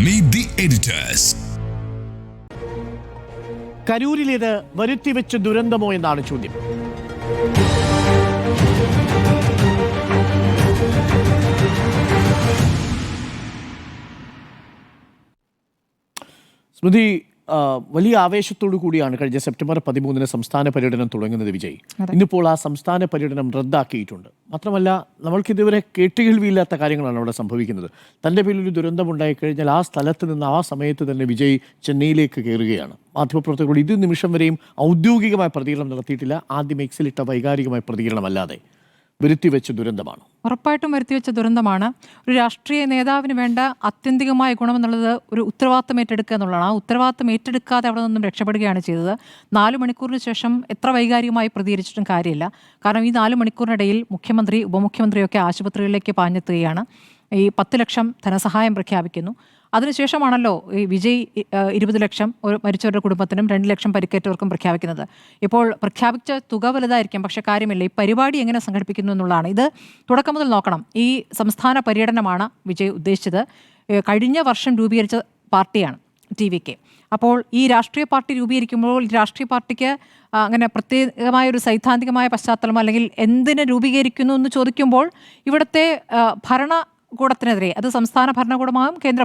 Meet the editors. കരൂരിലേത് വരുത്തിവെച്ച ദുരന്തമോ എന്നാണ് ചോദ്യം. സ്മൃതി, വലിയ ആവേശത്തോടു കൂടിയാണ് കഴിഞ്ഞ സെപ്റ്റംബർ 13 സംസ്ഥാന പര്യടനം തുടങ്ങുന്നത് വിജയ്. ഇന്നിപ്പോൾ ആ സംസ്ഥാന പര്യടനം റദ്ദാക്കിയിട്ടുണ്ട്. മാത്രമല്ല, നമ്മൾക്കിതുവരെ കേട്ടുകേൾവിയില്ലാത്ത കാര്യങ്ങളാണ് അവിടെ സംഭവിക്കുന്നത്. തൻ്റെ പേരിലൊരു ദുരന്തമുണ്ടായിക്കഴിഞ്ഞാൽ ആ സ്ഥലത്ത് നിന്ന് ആ സമയത്ത് തന്നെ വിജയ് ചെന്നൈയിലേക്ക് കയറുകയാണ്. മാധ്യമപ്രവർത്തകരോട് ഇത് നിമിഷം വരെയും ഔദ്യോഗികമായ പ്രതികരണം നടത്തിയിട്ടില്ല. ആദ്യം എക്സിലിട്ട വൈകാരികമായ പ്രതികരണമല്ലാതെ വരുത്തിവെച്ച ദുരന്തമാണ്. ഉറപ്പായിട്ടും വരുത്തിവെച്ച ദുരന്തമാണ്. ഒരു രാഷ്ട്രീയ നേതാവിന് വേണ്ട ആത്യന്തികമായ ഗുണമെന്നുള്ളത് ഒരു ഉത്തരവാദിത്തം ഏറ്റെടുക്കുക എന്നുള്ളതാണ്. ആ ഉത്തരവാദിത്തം ഏറ്റെടുക്കാതെ അവിടെ നിന്നും രക്ഷപ്പെടുകയാണ് ചെയ്തത്. 4 മണിക്കൂറിന് ശേഷം എത്ര വൈകാരികമായി പ്രതികരിച്ചിട്ടും കാര്യമില്ല. കാരണം ഈ 4 മണിക്കൂറിനിടയിൽ മുഖ്യമന്ത്രി, ഉപമുഖ്യമന്ത്രിയൊക്കെ ആശുപത്രികളിലേക്ക് പാഞ്ഞെത്തുകയാണ്. ഈ 10 ലക്ഷം ധനസഹായം പ്രഖ്യാപിക്കുന്നു. അതിനുശേഷമാണല്ലോ ഈ വിജയ് 20 ലക്ഷം മരിച്ചവരുടെ കുടുംബത്തിനും 2 ലക്ഷം പരിക്കേറ്റവർക്കും പ്രഖ്യാപിക്കുന്നത്. ഇപ്പോൾ പ്രഖ്യാപിച്ച തുക വലുതായിരിക്കും, പക്ഷേ കാര്യമില്ല. ഈ പരിപാടി എങ്ങനെ സംഘടിപ്പിക്കുന്നു എന്നുള്ളതാണ്. ഇത് തുടക്കം മുതൽ നോക്കണം. ഈ സംസ്ഥാന പര്യടനമാണ് വിജയ് ഉദ്ദേശിച്ചത്. കഴിഞ്ഞ വർഷം രൂപീകരിച്ച പാർട്ടിയാണ് TVK. അപ്പോൾ ഈ രാഷ്ട്രീയ പാർട്ടി രൂപീകരിക്കുമ്പോൾ രാഷ്ട്രീയ പാർട്ടിക്ക് അങ്ങനെ പ്രത്യേകമായൊരു സൈദ്ധാന്തികമായ പശ്ചാത്തലമോ അല്ലെങ്കിൽ എന്തിനു രൂപീകരിക്കുന്നു എന്ന് ചോദിക്കുമ്പോൾ ഇവിടുത്തെ ഭരണകൂടത്തിനെതിരെ, അത് സംസ്ഥാന ഭരണകൂടമാകും കേന്ദ്ര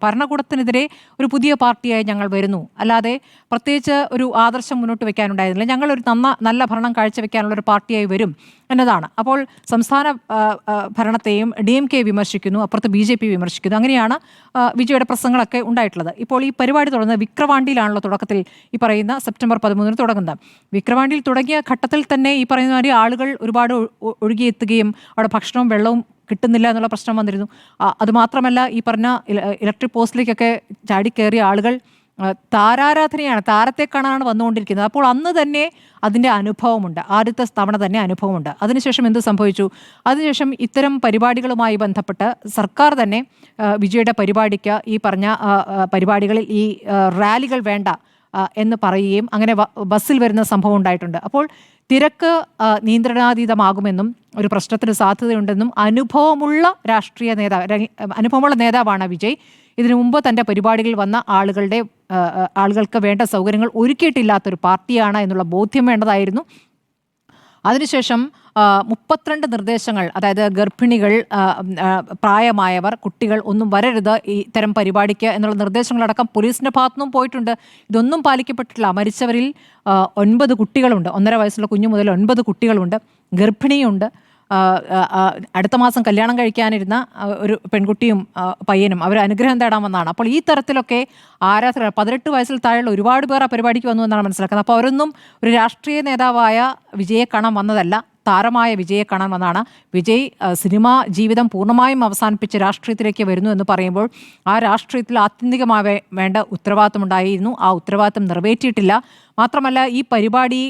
ഭരണകൂടത്തിനെതിരെ ഒരു പുതിയ പാർട്ടിയായി ഞങ്ങൾ വരുന്നു, അല്ലാതെ പ്രത്യേകിച്ച് ഒരു ആദർശം മുന്നോട്ട് വെക്കാനുണ്ടായിരുന്നില്ല. ഞങ്ങളൊരു നല്ല ഭരണം കാഴ്ചവെക്കാനുള്ള ഒരു പാർട്ടിയായി വരും എന്നതാണ്. അപ്പോൾ സംസ്ഥാന ഭരണത്തെയും DMK വിമർശിക്കുന്നു, അപ്പുറത്ത് BJP വിമർശിക്കുന്നു. അങ്ങനെയാണ് വിജയുടെ പ്രസംഗങ്ങളൊക്കെ ഉണ്ടായിട്ടുള്ളത്. ഇപ്പോൾ ഈ പരിപാടി തുടങ്ങുന്നത് വിക്രവാണ്ടിയിലാണല്ലോ. തുടക്കത്തിൽ ഈ പറയുന്ന സെപ്റ്റംബർ 13 തുടങ്ങുന്നത്. വിക്രവാണ്ടിയിൽ തുടങ്ങിയ ഘട്ടത്തിൽ തന്നെ ഈ പറയുന്ന മാതിരി ആളുകൾ ഒരുപാട് ഒഴുകിയെത്തുകയും അവിടെ ഭക്ഷണവും വെള്ളവും കിട്ടുന്നില്ല എന്നുള്ള പ്രശ്നം വന്നിരുന്നു. അതുമാത്രമല്ല, ഈ പറഞ്ഞ ഇലക്ട്രിക് പോസ്റ്റിലേക്കൊക്കെ ചാടിക്കയറിയ ആളുകൾ താരാരാധനയാണ്, താരത്തെ കാണാനാണ് വന്നുകൊണ്ടിരിക്കുന്നത്. അപ്പോൾ അന്ന് തന്നെ അതിൻ്റെ അനുഭവമുണ്ട്, ആദ്യത്തെ തവണ തന്നെ അനുഭവമുണ്ട്. അതിനുശേഷം എന്ത് സംഭവിച്ചു? അതിനുശേഷം ഇത്തരം പരിപാടികളുമായി ബന്ധപ്പെട്ട് സർക്കാർ തന്നെ വിജയുടെ പരിപാടിക്ക് ഈ പറഞ്ഞ പരിപാടികളിൽ ഈ റാലികൾ വേണ്ട എന്ന് പറയുകയും അങ്ങനെ ബസ്സിൽ വരുന്ന സംഭവം ഉണ്ടായിട്ടുണ്ട്. അപ്പോൾ തിരക്ക് നിയന്ത്രണാതീതമാകുമെന്നും ഒരു പ്രശ്നത്തിന് സാധ്യതയുണ്ടെന്നും അനുഭവമുള്ള നേതാവാണ് വിജയ്. ഇതിനു മുമ്പ് തൻ്റെ പരിപാടികളിൽ വന്ന ആളുകൾക്ക് വേണ്ട സൗകര്യങ്ങൾ ഒരുക്കിയിട്ടില്ലാത്തൊരു പാർട്ടിയാണ് എന്നുള്ള ബോധ്യം വേണ്ടതായിരുന്നു. അതിനുശേഷം 32 നിർദ്ദേശങ്ങൾ, അതായത് ഗർഭിണികൾ, പ്രായമായവർ, കുട്ടികൾ ഒന്നും വരരുത് ഇത്തരം പരിപാടിക്ക് എന്നുള്ള നിർദ്ദേശങ്ങളടക്കം പോലീസിൻ്റെ ഭാഗത്തുനിന്നും പോയിട്ടുണ്ട്. ഇതൊന്നും പാലിക്കപ്പെട്ടിട്ടില്ല. മരിച്ചവരിൽ 9 കുട്ടികളുണ്ട്. 1.5 വയസ്സുള്ള കുഞ്ഞു മുതൽ 9 കുട്ടികളുണ്ട്, ഗർഭിണിയുണ്ട്. അടുത്ത മാസം കല്യാണം കഴിക്കാനിരുന്ന ഒരു പെൺകുട്ടിയും പയ്യനും അവർ അനുഗ്രഹം തേടാൻ വന്നതാണ്. അപ്പോൾ ഈ തരത്തിലൊക്കെ 18 വയസ്സിൽ താഴെയുള്ള ഒരുപാട് പേർ ആ പരിപാടിക്ക് വന്നു എന്നാണ് മനസ്സിലാക്കുന്നത്. അപ്പോൾ അവരൊന്നും ഒരു രാഷ്ട്രീയ നേതാവായ വിജയെ കാണാൻ വന്നതല്ല, താരമായ വിജയെ കാണാൻ വന്നതാണ്. വിജയ് സിനിമാ ജീവിതം പൂർണ്ണമായും അവസാനിപ്പിച്ച് രാഷ്ട്രീയത്തിലേക്ക് വരുന്നു എന്ന് പറയുമ്പോൾ ആ രാഷ്ട്രീയത്തിൽ ആത്യന്തികമായി വേണ്ട ഉത്തരവാദിത്വം ഉണ്ടായിരുന്നു. ആ ഉത്തരവാദിത്വം നിറവേറ്റിയിട്ടില്ല. മാത്രമല്ല, ഈ പരിപാടി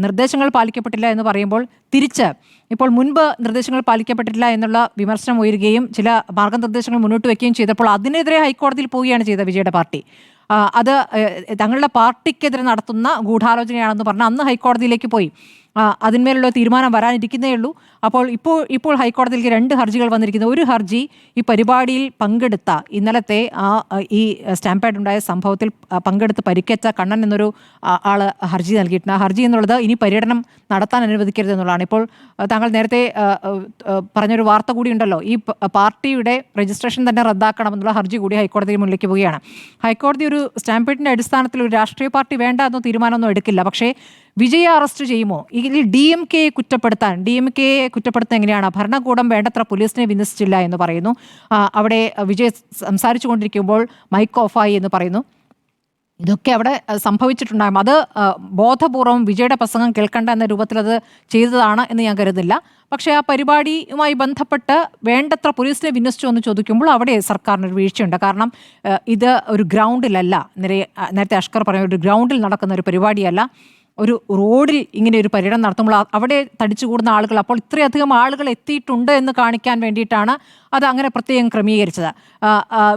നിർദ്ദേശങ്ങൾ പാലിക്കപ്പെട്ടില്ല എന്ന് പറയുമ്പോൾ തിരിച്ച് ഇപ്പോൾ മുൻപ് നിർദ്ദേശങ്ങൾ പാലിക്കപ്പെട്ടിട്ടില്ല എന്നുള്ള വിമർശനം ഉയരുകയും ചില മാർഗനിർദ്ദേശങ്ങൾ മുന്നോട്ട് വയ്ക്കുകയും ചെയ്തപ്പോൾ അതിനെതിരെ ഹൈക്കോടതിയിൽ പോവുകയാണ് ചെയ്തത് വിജയുടെ പാർട്ടി. അത് തങ്ങളുടെ പാർട്ടിക്കെതിരെ നടത്തുന്ന ഗൂഢാലോചനയാണെന്ന് പറഞ്ഞ് അന്ന് ഹൈക്കോടതിയിലേക്ക് പോയി. അതിന്മേലുള്ള തീരുമാനം വരാനിരിക്കുന്നേ ഉള്ളൂ. അപ്പോൾ ഇപ്പോൾ ഹൈക്കോടതിയിലേക്ക് 2 ഹർജികൾ വന്നിരിക്കുന്നു. ഒരു ഹർജി ഈ പരിപാടിയിൽ പങ്കെടുത്ത ഇന്നലത്തെ ഈ സ്റ്റാമ്പേഡ് ഉണ്ടായ സംഭവത്തിൽ പങ്കെടുത്ത് പരിക്കേറ്റ കണ്ണൻ എന്നൊരു ആള് ഹർജി നൽകിയിട്ടുണ്ട്. ആ ഹർജി എന്നുള്ളത് ഇനി പര്യടനം നടത്താൻ അനുവദിക്കരുത് എന്നുള്ളതാണ്. ഇപ്പോൾ താങ്കൾ നേരത്തെ പറഞ്ഞൊരു വാർത്ത കൂടി ഉണ്ടല്ലോ, ഈ പാർട്ടിയുടെ രജിസ്ട്രേഷൻ തന്നെ റദ്ദാക്കണമെന്നുള്ള ഹർജി കൂടി ഹൈക്കോടതി മുന്നിലേക്ക് പോവുകയാണ്. ഹൈക്കോടതി ഒരു സ്റ്റാമ്പേഡിൻ്റെ അടിസ്ഥാനത്തിൽ ഒരു രാഷ്ട്രീയ പാർട്ടി വേണ്ട എന്നോ തീരുമാനമൊന്നും എടുക്കില്ല. പക്ഷേ വിജയെ അറസ്റ്റ് ചെയ്യുമോ? ഇതിൽ DMKയെ കുറ്റപ്പെടുത്താൻ എങ്ങനെയാണ്? ഭരണകൂടം വേണ്ടത്ര പോലീസിനെ വിന്യസിച്ചില്ല എന്ന് പറയുന്നു. അവിടെ വിജയ് സംസാരിച്ചു കൊണ്ടിരിക്കുമ്പോൾ മൈക്ക് ഓഫായി എന്ന് പറയുന്നു. ഇതൊക്കെ അവിടെ സംഭവിച്ചിട്ടുണ്ടാകും. അത് ബോധപൂർവം വിജയുടെ പ്രസംഗം കേൾക്കേണ്ട എന്ന രൂപത്തിൽ അത് ചെയ്തതാണ് എന്ന് ഞാൻ കരുതുന്നില്ല. പക്ഷേ ആ പരിപാടിയുമായി ബന്ധപ്പെട്ട് വേണ്ടത്ര പോലീസിനെ വിന്യസിച്ചു എന്ന് ചോദിക്കുമ്പോൾ അവിടെ സർക്കാരിനൊരു വീഴ്ചയുണ്ട്. കാരണം ഇത് ഒരു ഗ്രൗണ്ടിലല്ല, നേരത്തെ അഷ്കർ പറഞ്ഞ ഒരു ഗ്രൗണ്ടിൽ നടക്കുന്ന ഒരു പരിപാടിയല്ല. ഒരു റോഡിൽ ഇങ്ങനെ ഒരു പര്യടനം നടത്തുമ്പോൾ അവിടെ തടിച്ചുകൂടുന്ന ആളുകൾ, അപ്പോൾ ഇത്രയധികം ആളുകൾ എത്തിയിട്ടുണ്ട് എന്ന് കാണിക്കാൻ വേണ്ടിയിട്ടാണ് അത് അങ്ങനെ പ്രത്യേകം ക്രമീകരിച്ചത്.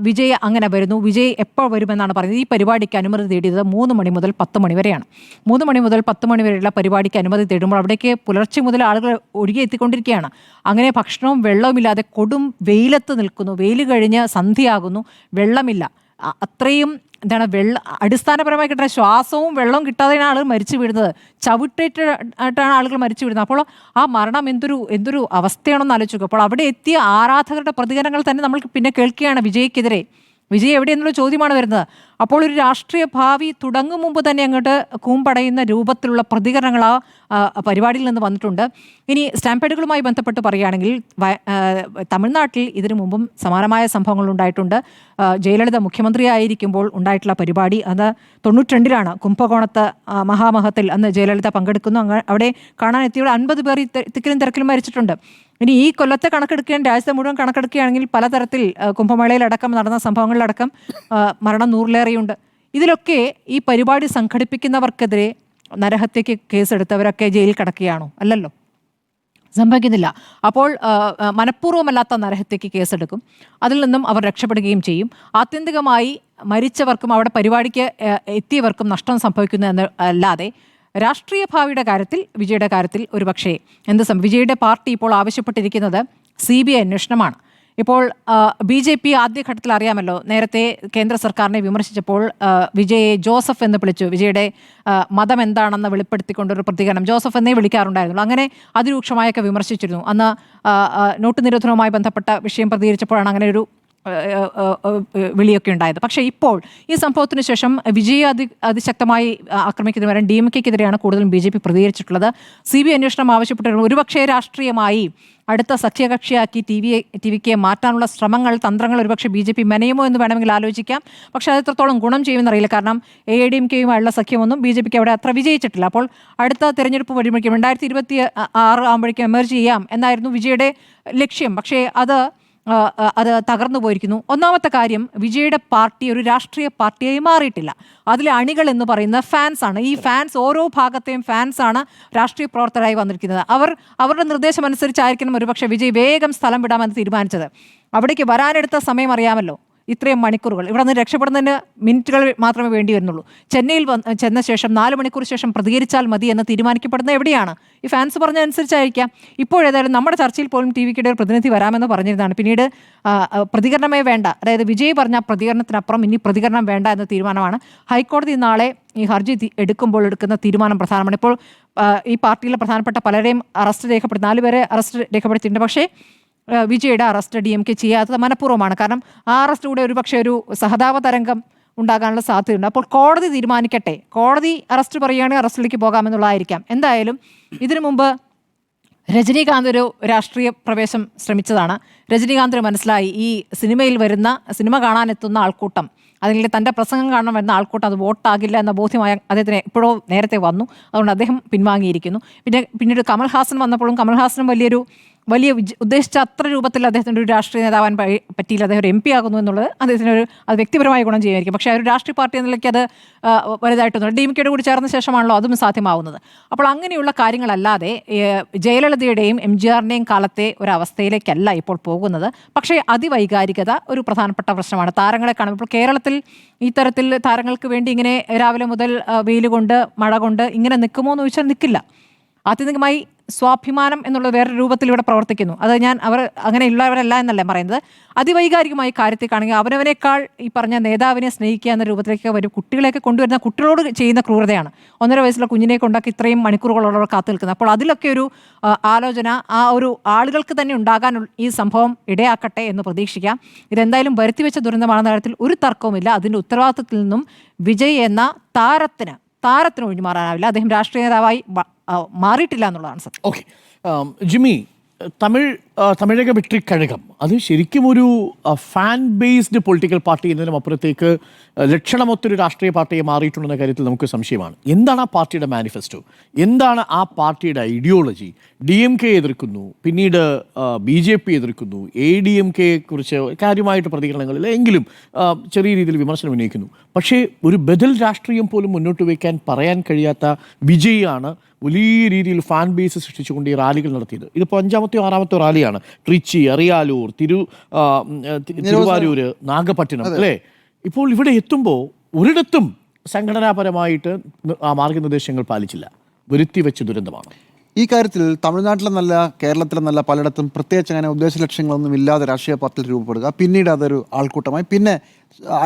വിജയ് അങ്ങനെ വരുന്നു, വിജയ് എപ്പോൾ വരുമെന്നാണ് പറയുന്നത്. ഈ പരിപാടിക്ക് അനുമതി തേടിയത് 3 മണി മുതൽ 10 മണി വരെയാണ്. 3 മണി മുതൽ 10 മണി വരെയുള്ള പരിപാടിക്ക് അനുമതി തേടുമ്പോൾ അവിടേക്ക് പുലർച്ചെ മുതൽ ആളുകൾ ഒഴുകി എത്തിക്കൊണ്ടിരിക്കുകയാണ്. അങ്ങനെ ഭക്ഷണവും വെള്ളവുമില്ലാതെ കൊടും വെയിലത്ത് നിൽക്കുന്നു. വെയിൽ കഴിഞ്ഞ് സന്ധ്യയാകുന്നു, വെള്ളമില്ല. അത്രയും എന്താണ് അടിസ്ഥാനപരമായി കിട്ടുന്ന ശ്വാസവും വെള്ളവും കിട്ടാതെയാണ് ആളുകൾ മരിച്ചു വീഴുന്നത്. ചവിട്ടേറ്റായിട്ടാണ് ആളുകൾ മരിച്ചു വീഴുന്നത്. അപ്പോൾ ആ മരണം എന്തൊരു അവസ്ഥയാണെന്ന് ആലോചിക്കുക. അപ്പോൾ അവിടെ എത്തിയ ആരാധകരുടെ പ്രതികരണങ്ങൾ തന്നെ നമ്മൾ പിന്നെ കേൾക്കുകയാണ് വിജയ്ക്കെതിരെ. വിജയ് എവിടെയെന്നുള്ള ചോദ്യമാണ് വരുന്നത്. അപ്പോൾ ഒരു രാഷ്ട്രീയ ഭാവി തുടങ്ങും മുമ്പ് തന്നെ അങ്ങോട്ട് കൂമ്പടയുന്ന രൂപത്തിലുള്ള പ്രതികരണങ്ങൾ ആ പരിപാടിയിൽ നിന്ന് വന്നിട്ടുണ്ട്. ഇനി സ്റ്റാമ്പേഡുകളുമായി ബന്ധപ്പെട്ട് പറയുകയാണെങ്കിൽ തമിഴ്നാട്ടിൽ ഇതിനു മുമ്പും സമാനമായ സംഭവങ്ങൾ ഉണ്ടായിട്ടുണ്ട്. ജയലളിത മുഖ്യമന്ത്രിയായിരിക്കുമ്പോൾ ഉണ്ടായിട്ടുള്ള പരിപാടി അത് 92-ലാണ്. കുംഭകോണത്ത് മഹാമഹത്തിൽ അന്ന് ജയലളിത പങ്കെടുക്കുന്നു. അവിടെ കാണാനെത്തിയവിടെ 50 പേർ തിക്കിലും തിരക്കിലും മരിച്ചിട്ടുണ്ട്. ഇനി ഈ കൊല്ലത്തെ കണക്കെടുക്കുകയും രാജ്യത്തെ മുഴുവൻ കണക്കെടുക്കുകയാണെങ്കിൽ പലതരത്തിൽ കുംഭമേളയിലടക്കം നടന്ന സംഭവങ്ങളിലടക്കം മരണം 100-ലേറെയുണ്ട്. ഇതിലൊക്കെ ഈ പരിപാടി സംഘടിപ്പിക്കുന്നവർക്കെതിരെ നരഹത്യക്ക് കേസെടുത്തവരൊക്കെ ജയിലിൽ കിടക്കുകയാണോ? അല്ലല്ലോ, സംഭവിക്കുന്നില്ല. അപ്പോൾ മനഃപൂർവ്വമല്ലാത്ത നരഹത്യക്ക് കേസെടുക്കും, അതിൽ നിന്നും അവർ രക്ഷപ്പെടുകയും ചെയ്യും. ആത്യന്തികമായി മരിച്ചവർക്കും അവിടെ പരിപാടിക്ക് എത്തിയവർക്കും നഷ്ടം സംഭവിക്കുന്നു എന്ന് അല്ലാതെ രാഷ്ട്രീയ ഭാവിയുടെ കാര്യത്തിൽ, വിജയുടെ കാര്യത്തിൽ ഒരുപക്ഷേ വിജയുടെ പാർട്ടി ഇപ്പോൾ ആവശ്യപ്പെട്ടിരിക്കുന്നത് CBI അന്വേഷണമാണ്. ഇപ്പോൾ BJP ആദ്യഘട്ടത്തിൽ അറിയാമല്ലോ, നേരത്തെ കേന്ദ്ര സർക്കാരിനെ വിമർശിച്ചപ്പോൾ വിജയെ ജോസഫ് എന്ന് വിളിച്ചു. വിജയുടെ മതം എന്താണെന്ന് വെളിപ്പെടുത്തിക്കൊണ്ടൊരു പ്രതികരണം ജോസഫ് എന്നേ വിളിക്കാറുണ്ടായിരുന്നുള്ളൂ. അങ്ങനെ അതിരൂക്ഷമായൊക്കെ വിമർശിച്ചിരുന്നു. അന്ന് നോട്ട് നിരോധനവുമായി ബന്ധപ്പെട്ട വിഷയം പ്രതികരിച്ചപ്പോഴാണ് അങ്ങനെ ഒരു വിളിയൊക്കെ ഉണ്ടായത്. പക്ഷേ ഇപ്പോൾ ഈ സംഭവത്തിന് ശേഷം വിജയെ അതിശക്തമായി ആക്രമിക്കുന്നതിന് പകരം DMK-ക്കെതിരെയാണ് കൂടുതലും BJP പ്രതികരിച്ചിട്ടുള്ളത്. CBI അന്വേഷണം ആവശ്യപ്പെട്ടിരുന്നു. ഒരുപക്ഷേ രാഷ്ട്രീയമായി അടുത്ത സഖ്യകക്ഷിയാക്കി TVK മാറ്റാനുള്ള ശ്രമങ്ങൾ, തന്ത്രങ്ങൾ ഒരുപക്ഷെ BJP മെനയുമോ എന്ന് വേണമെങ്കിൽ ആലോചിക്കാം. പക്ഷേ അത് എത്രത്തോളം ഗുണം ചെയ്യുമെന്നറിയില്ല. കാരണം AIDMK-യുമായുള്ള സഖ്യമൊന്നും BJP-ക്ക് അവിടെ അത്ര വിജയിച്ചിട്ടില്ല. അപ്പോൾ അടുത്ത തെരഞ്ഞെടുപ്പ് വരുമ്പോഴേക്കും 2026 ആകുമ്പോഴേക്കും എമർജ് ചെയ്യാം എന്നായിരുന്നു വിജയുടെ ലക്ഷ്യം. പക്ഷേ അത് തകർന്നു പോയിരിക്കുന്നു. ഒന്നാമത്തെ കാര്യം, വിജയുടെ പാർട്ടി ഒരു രാഷ്ട്രീയ പാർട്ടിയായി മാറിയിട്ടില്ല. അതിലെ അണികൾ എന്ന് പറയുന്ന ഫാൻസാണ്. ഈ ഫാൻസ്, ഓരോ ഭാഗത്തെയും ഫാൻസാണ് രാഷ്ട്രീയ പ്രവർത്തകരായി വന്നിരിക്കുന്നത്. അവരുടെ നിർദ്ദേശം അനുസരിച്ചായിരിക്കണം ഒരുപക്ഷെ വിജയ് വേഗം സ്ഥലം വിടാമെന്ന് തീരുമാനിച്ചത്. അവിടേക്ക് വരാനെടുത്ത സമയം അറിയാമല്ലോ, ഇത്രയും മണിക്കൂറുകൾ. ഇവിടെ നിന്ന് രക്ഷപ്പെടുന്നതിന് മിനിറ്റുകൾ മാത്രമേ വേണ്ടി വരുന്നുള്ളൂ. ചെന്നൈയിൽ ചെന്ന ശേഷം 4 മണിക്കൂർ ശേഷം പ്രതികരിച്ചാൽ മതി എന്ന് തീരുമാനിക്കപ്പെടുന്നത് എവിടെയാണ്? ഈ ഫാൻസ് പറഞ്ഞ അനുസരിച്ചായിരിക്കാം. ഇപ്പോഴേതായാലും നമ്മുടെ ചർച്ചയിൽ പോലും TVKയുടെ ഒരു പ്രതിനിധി വരാമെന്ന് പറഞ്ഞിരുന്നതാണ്. പിന്നീട് പ്രതികരണമേ വേണ്ട, അതായത് വിജയ് പറഞ്ഞ പ്രതികരണത്തിനപ്പുറം ഇനി പ്രതികരണം വേണ്ട എന്ന തീരുമാനമാണ്. ഹൈക്കോടതി നാളെ ഈ ഹർജി എടുക്കുമ്പോൾ എടുക്കുന്ന തീരുമാനം പ്രധാനമാണ്. ഇപ്പോൾ ഈ പാർട്ടിയിലെ പ്രധാനപ്പെട്ട പലരെയും അറസ്റ്റ് രേഖപ്പെടുത്തി, 4 പേരെ അറസ്റ്റ് രേഖപ്പെടുത്തിയിട്ടുണ്ട്. പക്ഷേ വിജയുടെ അറസ്റ്റ് DMK ചെയ്യാത്തത് മനഃപൂർവ്വമാണ്. കാരണം ആ അറസ്റ്റിലൂടെ ഒരുപക്ഷെ ഒരു സഹതാപ തരംഗം ഉണ്ടാകാനുള്ള സാധ്യതയുണ്ട്. അപ്പോൾ കോടതി തീരുമാനിക്കട്ടെ. കോടതി അറസ്റ്റ് പറയുകയാണെങ്കിൽ അറസ്റ്റിലേക്ക് പോകാമെന്നുള്ളതായിരിക്കാം. എന്തായാലും ഇതിനു മുമ്പ് രജനീകാന്ത് ഒരു രാഷ്ട്രീയ പ്രവേശം ശ്രമിച്ചതാണ്. രജനീകാന്തിന് മനസ്സിലായി ഈ സിനിമ കാണാനെത്തുന്ന ആൾക്കൂട്ടം, അല്ലെങ്കിൽ തൻ്റെ പ്രസംഗം കാണാൻ വരുന്ന ആൾക്കൂട്ടം അത് വോട്ടാകില്ല എന്ന ബോധ്യമായ അദ്ദേഹത്തിന് എപ്പോഴോ നേരത്തെ വന്നു. അതുകൊണ്ട് അദ്ദേഹം പിൻവാങ്ങിയിരിക്കുന്നു. പിന്നീട് കമൽഹാസൻ വന്നപ്പോഴും കമൽഹാസനും വലിയ ഉദ്ദേശിച്ച അത്ര രൂപത്തിൽ അദ്ദേഹത്തിൻ്റെ ഒരു രാഷ്ട്രീയ നേതാവാൻ പറ്റിയില്ല. അദ്ദേഹം ഒരു MP ആകുന്നു എന്നുള്ളത് അദ്ദേഹത്തിന് അത് വ്യക്തിപരമായ ഗുണം ചെയ്യുമായിരിക്കും. പക്ഷേ ഒരു രാഷ്ട്രീയ പാർട്ടി എന്ന നിലയ്ക്ക് അത് വലുതായിട്ടൊന്നും DMK-യുടെ കൂടി ചേർന്ന ശേഷമാണല്ലോ അതും സാധ്യമാവുന്നത്. അപ്പോൾ അങ്ങനെയുള്ള കാര്യങ്ങളല്ലാതെ ജയലളിതയുടെയും MGR-ൻ്റെയും കാലത്തെ ഒരവസ്ഥയിലേക്കല്ല ഇപ്പോൾ പോകുന്നത്. പക്ഷേ അതിവൈകാരികത ഒരു പ്രധാനപ്പെട്ട പ്രശ്നമാണ്. താരങ്ങളെ കാണുമ്പോൾ ഇപ്പോൾ കേരളത്തിൽ ഈ തരത്തിൽ താരങ്ങൾക്ക് വേണ്ടി ഇങ്ങനെ രാവിലെ മുതൽ വെയിൽ കൊണ്ട് മഴ കൊണ്ട് ഇങ്ങനെ നിൽക്കുമോ എന്ന് ചോദിച്ചാൽ നിൽക്കില്ല. ആത്യന്തികമായി സ്വാഭിമാനം എന്നുള്ള വേറെ രൂപത്തിൽ ഇവിടെ പ്രവർത്തിക്കുന്നു. അത് അവർ അങ്ങനെയുള്ളവരല്ല എന്നല്ല പറയുന്നത്. അതിവൈകാരികമായി കാര്യത്തിൽ കാണുകയും അവനവനേക്കാൾ ഈ പറഞ്ഞ നേതാവിനെ സ്നേഹിക്കുക എന്ന രൂപത്തിലേക്ക് വരും. കുട്ടികളെയൊക്കെ കൊണ്ടുവരുന്ന കുട്ടികളോട് ചെയ്യുന്ന ക്രൂരതയാണ്. 1.5 വയസ്സുള്ള കുഞ്ഞിനെ കൊണ്ടാക്കി ഇത്രയും മണിക്കൂറുകളോടെ കാത്തു നിൽക്കുന്നത്. അപ്പോൾ അതിലൊക്കെ ഒരു ആലോചന ആ ഒരു ആളുകൾക്ക് തന്നെ ഉണ്ടാകാൻ ഈ സംഭവം ഇടയാക്കട്ടെ എന്ന് പ്രതീക്ഷിക്കാം. ഇതെന്തായാലും വരുത്തിവെച്ച ദുരന്തമാണെന്ന കാര്യത്തിൽ ഒരു തർക്കവുമില്ല. അതിൻ്റെ ഉത്തരവാദിത്തത്തിൽ നിന്നും വിജയ് എന്ന താരത്തിന് ഒഴിഞ്ഞു മാറാനാവില്ല. അദ്ദേഹം രാഷ്ട്രീയ നേതാവായി മാറിയിട്ടില്ല എന്നുള്ളതാണ് സത്യം. Okay, Jimmy, Tamil Tamilaga Victory Kazhagam അത് ശരിക്കും ഒരു ഫാൻ ബേസ്ഡ് പൊളിറ്റിക്കൽ പാർട്ടി എന്നതിനും അപ്പുറത്തേക്ക് ലക്ഷണമൊത്തൊരു രാഷ്ട്രീയ പാർട്ടിയെ മാറിയിട്ടുണ്ടെന്ന കാര്യത്തിൽ നമുക്ക് സംശയമാണ്. എന്താണ് ആ പാർട്ടിയുടെ മാനിഫെസ്റ്റോ? എന്താണ് ആ പാർട്ടിയുടെ ഐഡിയോളജി? DMK എതിർക്കുന്നു, പിന്നീട് BJP എതിർക്കുന്നു, ADMK കുറിച്ച് കാര്യമായിട്ട് പ്രതികരണങ്ങളിൽ എങ്കിലും ചെറിയ രീതിയിൽ വിമർശനം ഉന്നയിക്കുന്നു. പക്ഷേ ഒരു ബദൽ രാഷ്ട്രീയം പോലും മുന്നോട്ട് വയ്ക്കാൻ പറയാൻ കഴിയാത്ത വിജയാണ് വലിയ രീതിയിൽ ഫാൻ ബേസ് സൃഷ്ടിച്ചുകൊണ്ട് ഈ റാലികൾ നടത്തിയത്. ഇതിപ്പോൾ 5ാമത്തെയോ 6ാമത്തെയോ റാലിയാണ്. ട്രിച്ചി, അറിയാലൂർ, തിരുവാരൂർ, നാഗപട്ടണം, അല്ലേ? ഇപ്പോൾ ഇവിടെ എത്തുമ്പോൾ ഒരിടത്തും സംഘടനാപരമായിട്ട് ആ മാർഗനിർദ്ദേശങ്ങൾ പാലിച്ചില്ല. വരുത്തി വെച്ച ദുരന്തമാണ്. ഈ കാര്യത്തിൽ തമിഴ്നാട്ടിലെന്നല്ല കേരളത്തിലെന്നല്ല പലയിടത്തും പ്രത്യേകിച്ച് അങ്ങനെ ഉദ്ദേശ ലക്ഷ്യങ്ങളൊന്നും ഇല്ലാതെ രാഷ്ട്രീയ പാർട്ടിയിൽ രൂപപ്പെടുക, പിന്നീട് അതൊരു ആൾക്കൂട്ടമായി, പിന്നെ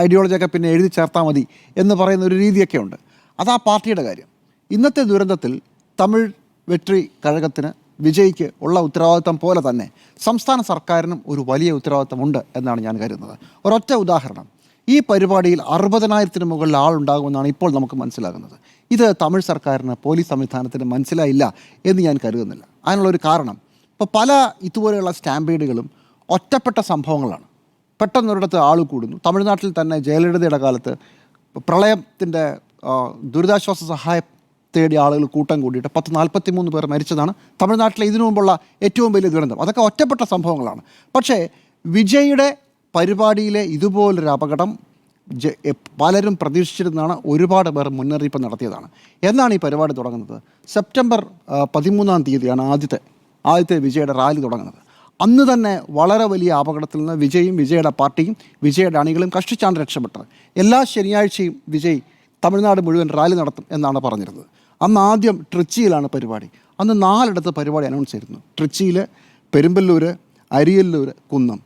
ഐഡിയോളജിയൊക്കെ പിന്നെ എഴുതി ചേർത്താൽ മതി എന്ന് പറയുന്ന ഒരു രീതിയൊക്കെ ഉണ്ട്. അത് ആ പാർട്ടിയുടെ കാര്യം. ഇന്നത്തെ ദുരന്തത്തിൽ തമിഴ് വെട്രി കഴകത്തിന്, വിജയ്ക്ക് ഉള്ള ഉത്തരവാദിത്തം പോലെ തന്നെ സംസ്ഥാന സർക്കാരിനും ഒരു വലിയ ഉത്തരവാദിത്തമുണ്ട് എന്നാണ് ഞാൻ കരുതുന്നത്. ഒരൊറ്റ ഉദാഹരണം, ഈ പരിപാടിയിൽ 60,000-ന് മുകളിൽ ആളുണ്ടാകുമെന്നാണ് ഇപ്പോൾ നമുക്ക് മനസ്സിലാകുന്നത്. ഇത് തമിഴ് സർക്കാരിന്, പോലീസ് സംവിധാനത്തിന് മനസ്സിലായില്ല എന്ന് ഞാൻ കരുതുന്നില്ല. അതിനുള്ളൊരു കാരണം, ഇപ്പോൾ പല ഇതുപോലെയുള്ള സ്റ്റാമ്പീഡുകളും ഒറ്റപ്പെട്ട സംഭവങ്ങളാണ്. പെട്ടെന്നൊരിടത്ത് ആൾ കൂടുന്നു. തമിഴ്നാട്ടിൽ തന്നെ ജയലളിതയുടെ കാലത്ത് പ്രളയത്തിൻ്റെ ദുരിതാശ്വാസ സഹായം തേടി ആളുകൾ കൂട്ടം കൂടിയിട്ട് 43 പേർ മരിച്ചതാണ് തമിഴ്നാട്ടിലെ ഇതിനു മുമ്പുള്ള ഏറ്റവും വലിയ ദുരന്തം. അതൊക്കെ ഒറ്റപ്പെട്ട സംഭവങ്ങളാണ്. പക്ഷേ വിജയുടെ പരിപാടിയിലെ ഇതുപോലൊരു അപകടം പലരും പ്രതീക്ഷിച്ചിരുന്നതാണ്. ഒരുപാട് പേർ മുന്നറിയിപ്പ് നടത്തിയതാണ്. എന്നാണ് ഈ പരിപാടി തുടങ്ങുന്നത്? സെപ്റ്റംബർ 13-ാം തീയതിയാണ് ആദ്യത്തെ വിജയുടെ റാലി തുടങ്ങുന്നത്. അന്ന് തന്നെ വളരെ വലിയ അപകടത്തിൽ നിന്ന് വിജയും വിജയുടെ പാർട്ടിയും വിജയുടെ അണികളും കഷ്ടിച്ചാണ് രക്ഷപ്പെട്ടത്. എല്ലാ ശനിയാഴ്ചയും വിജയ് തമിഴ്നാട് മുഴുവൻ റാലി നടത്തും എന്നാണ് പറഞ്ഞിരുന്നത്. അന്ന് ആദ്യം ട്രിച്ചിയിലാണ് പരിപാടി. അന്ന് 4 പരിപാടി അനൗൺസ് ചെയ്തിരുന്നു. ട്രിച്ചിയിൽ, പെരുമ്പല്ലൂർ, അരിയല്ലൂർ, കുന്നം.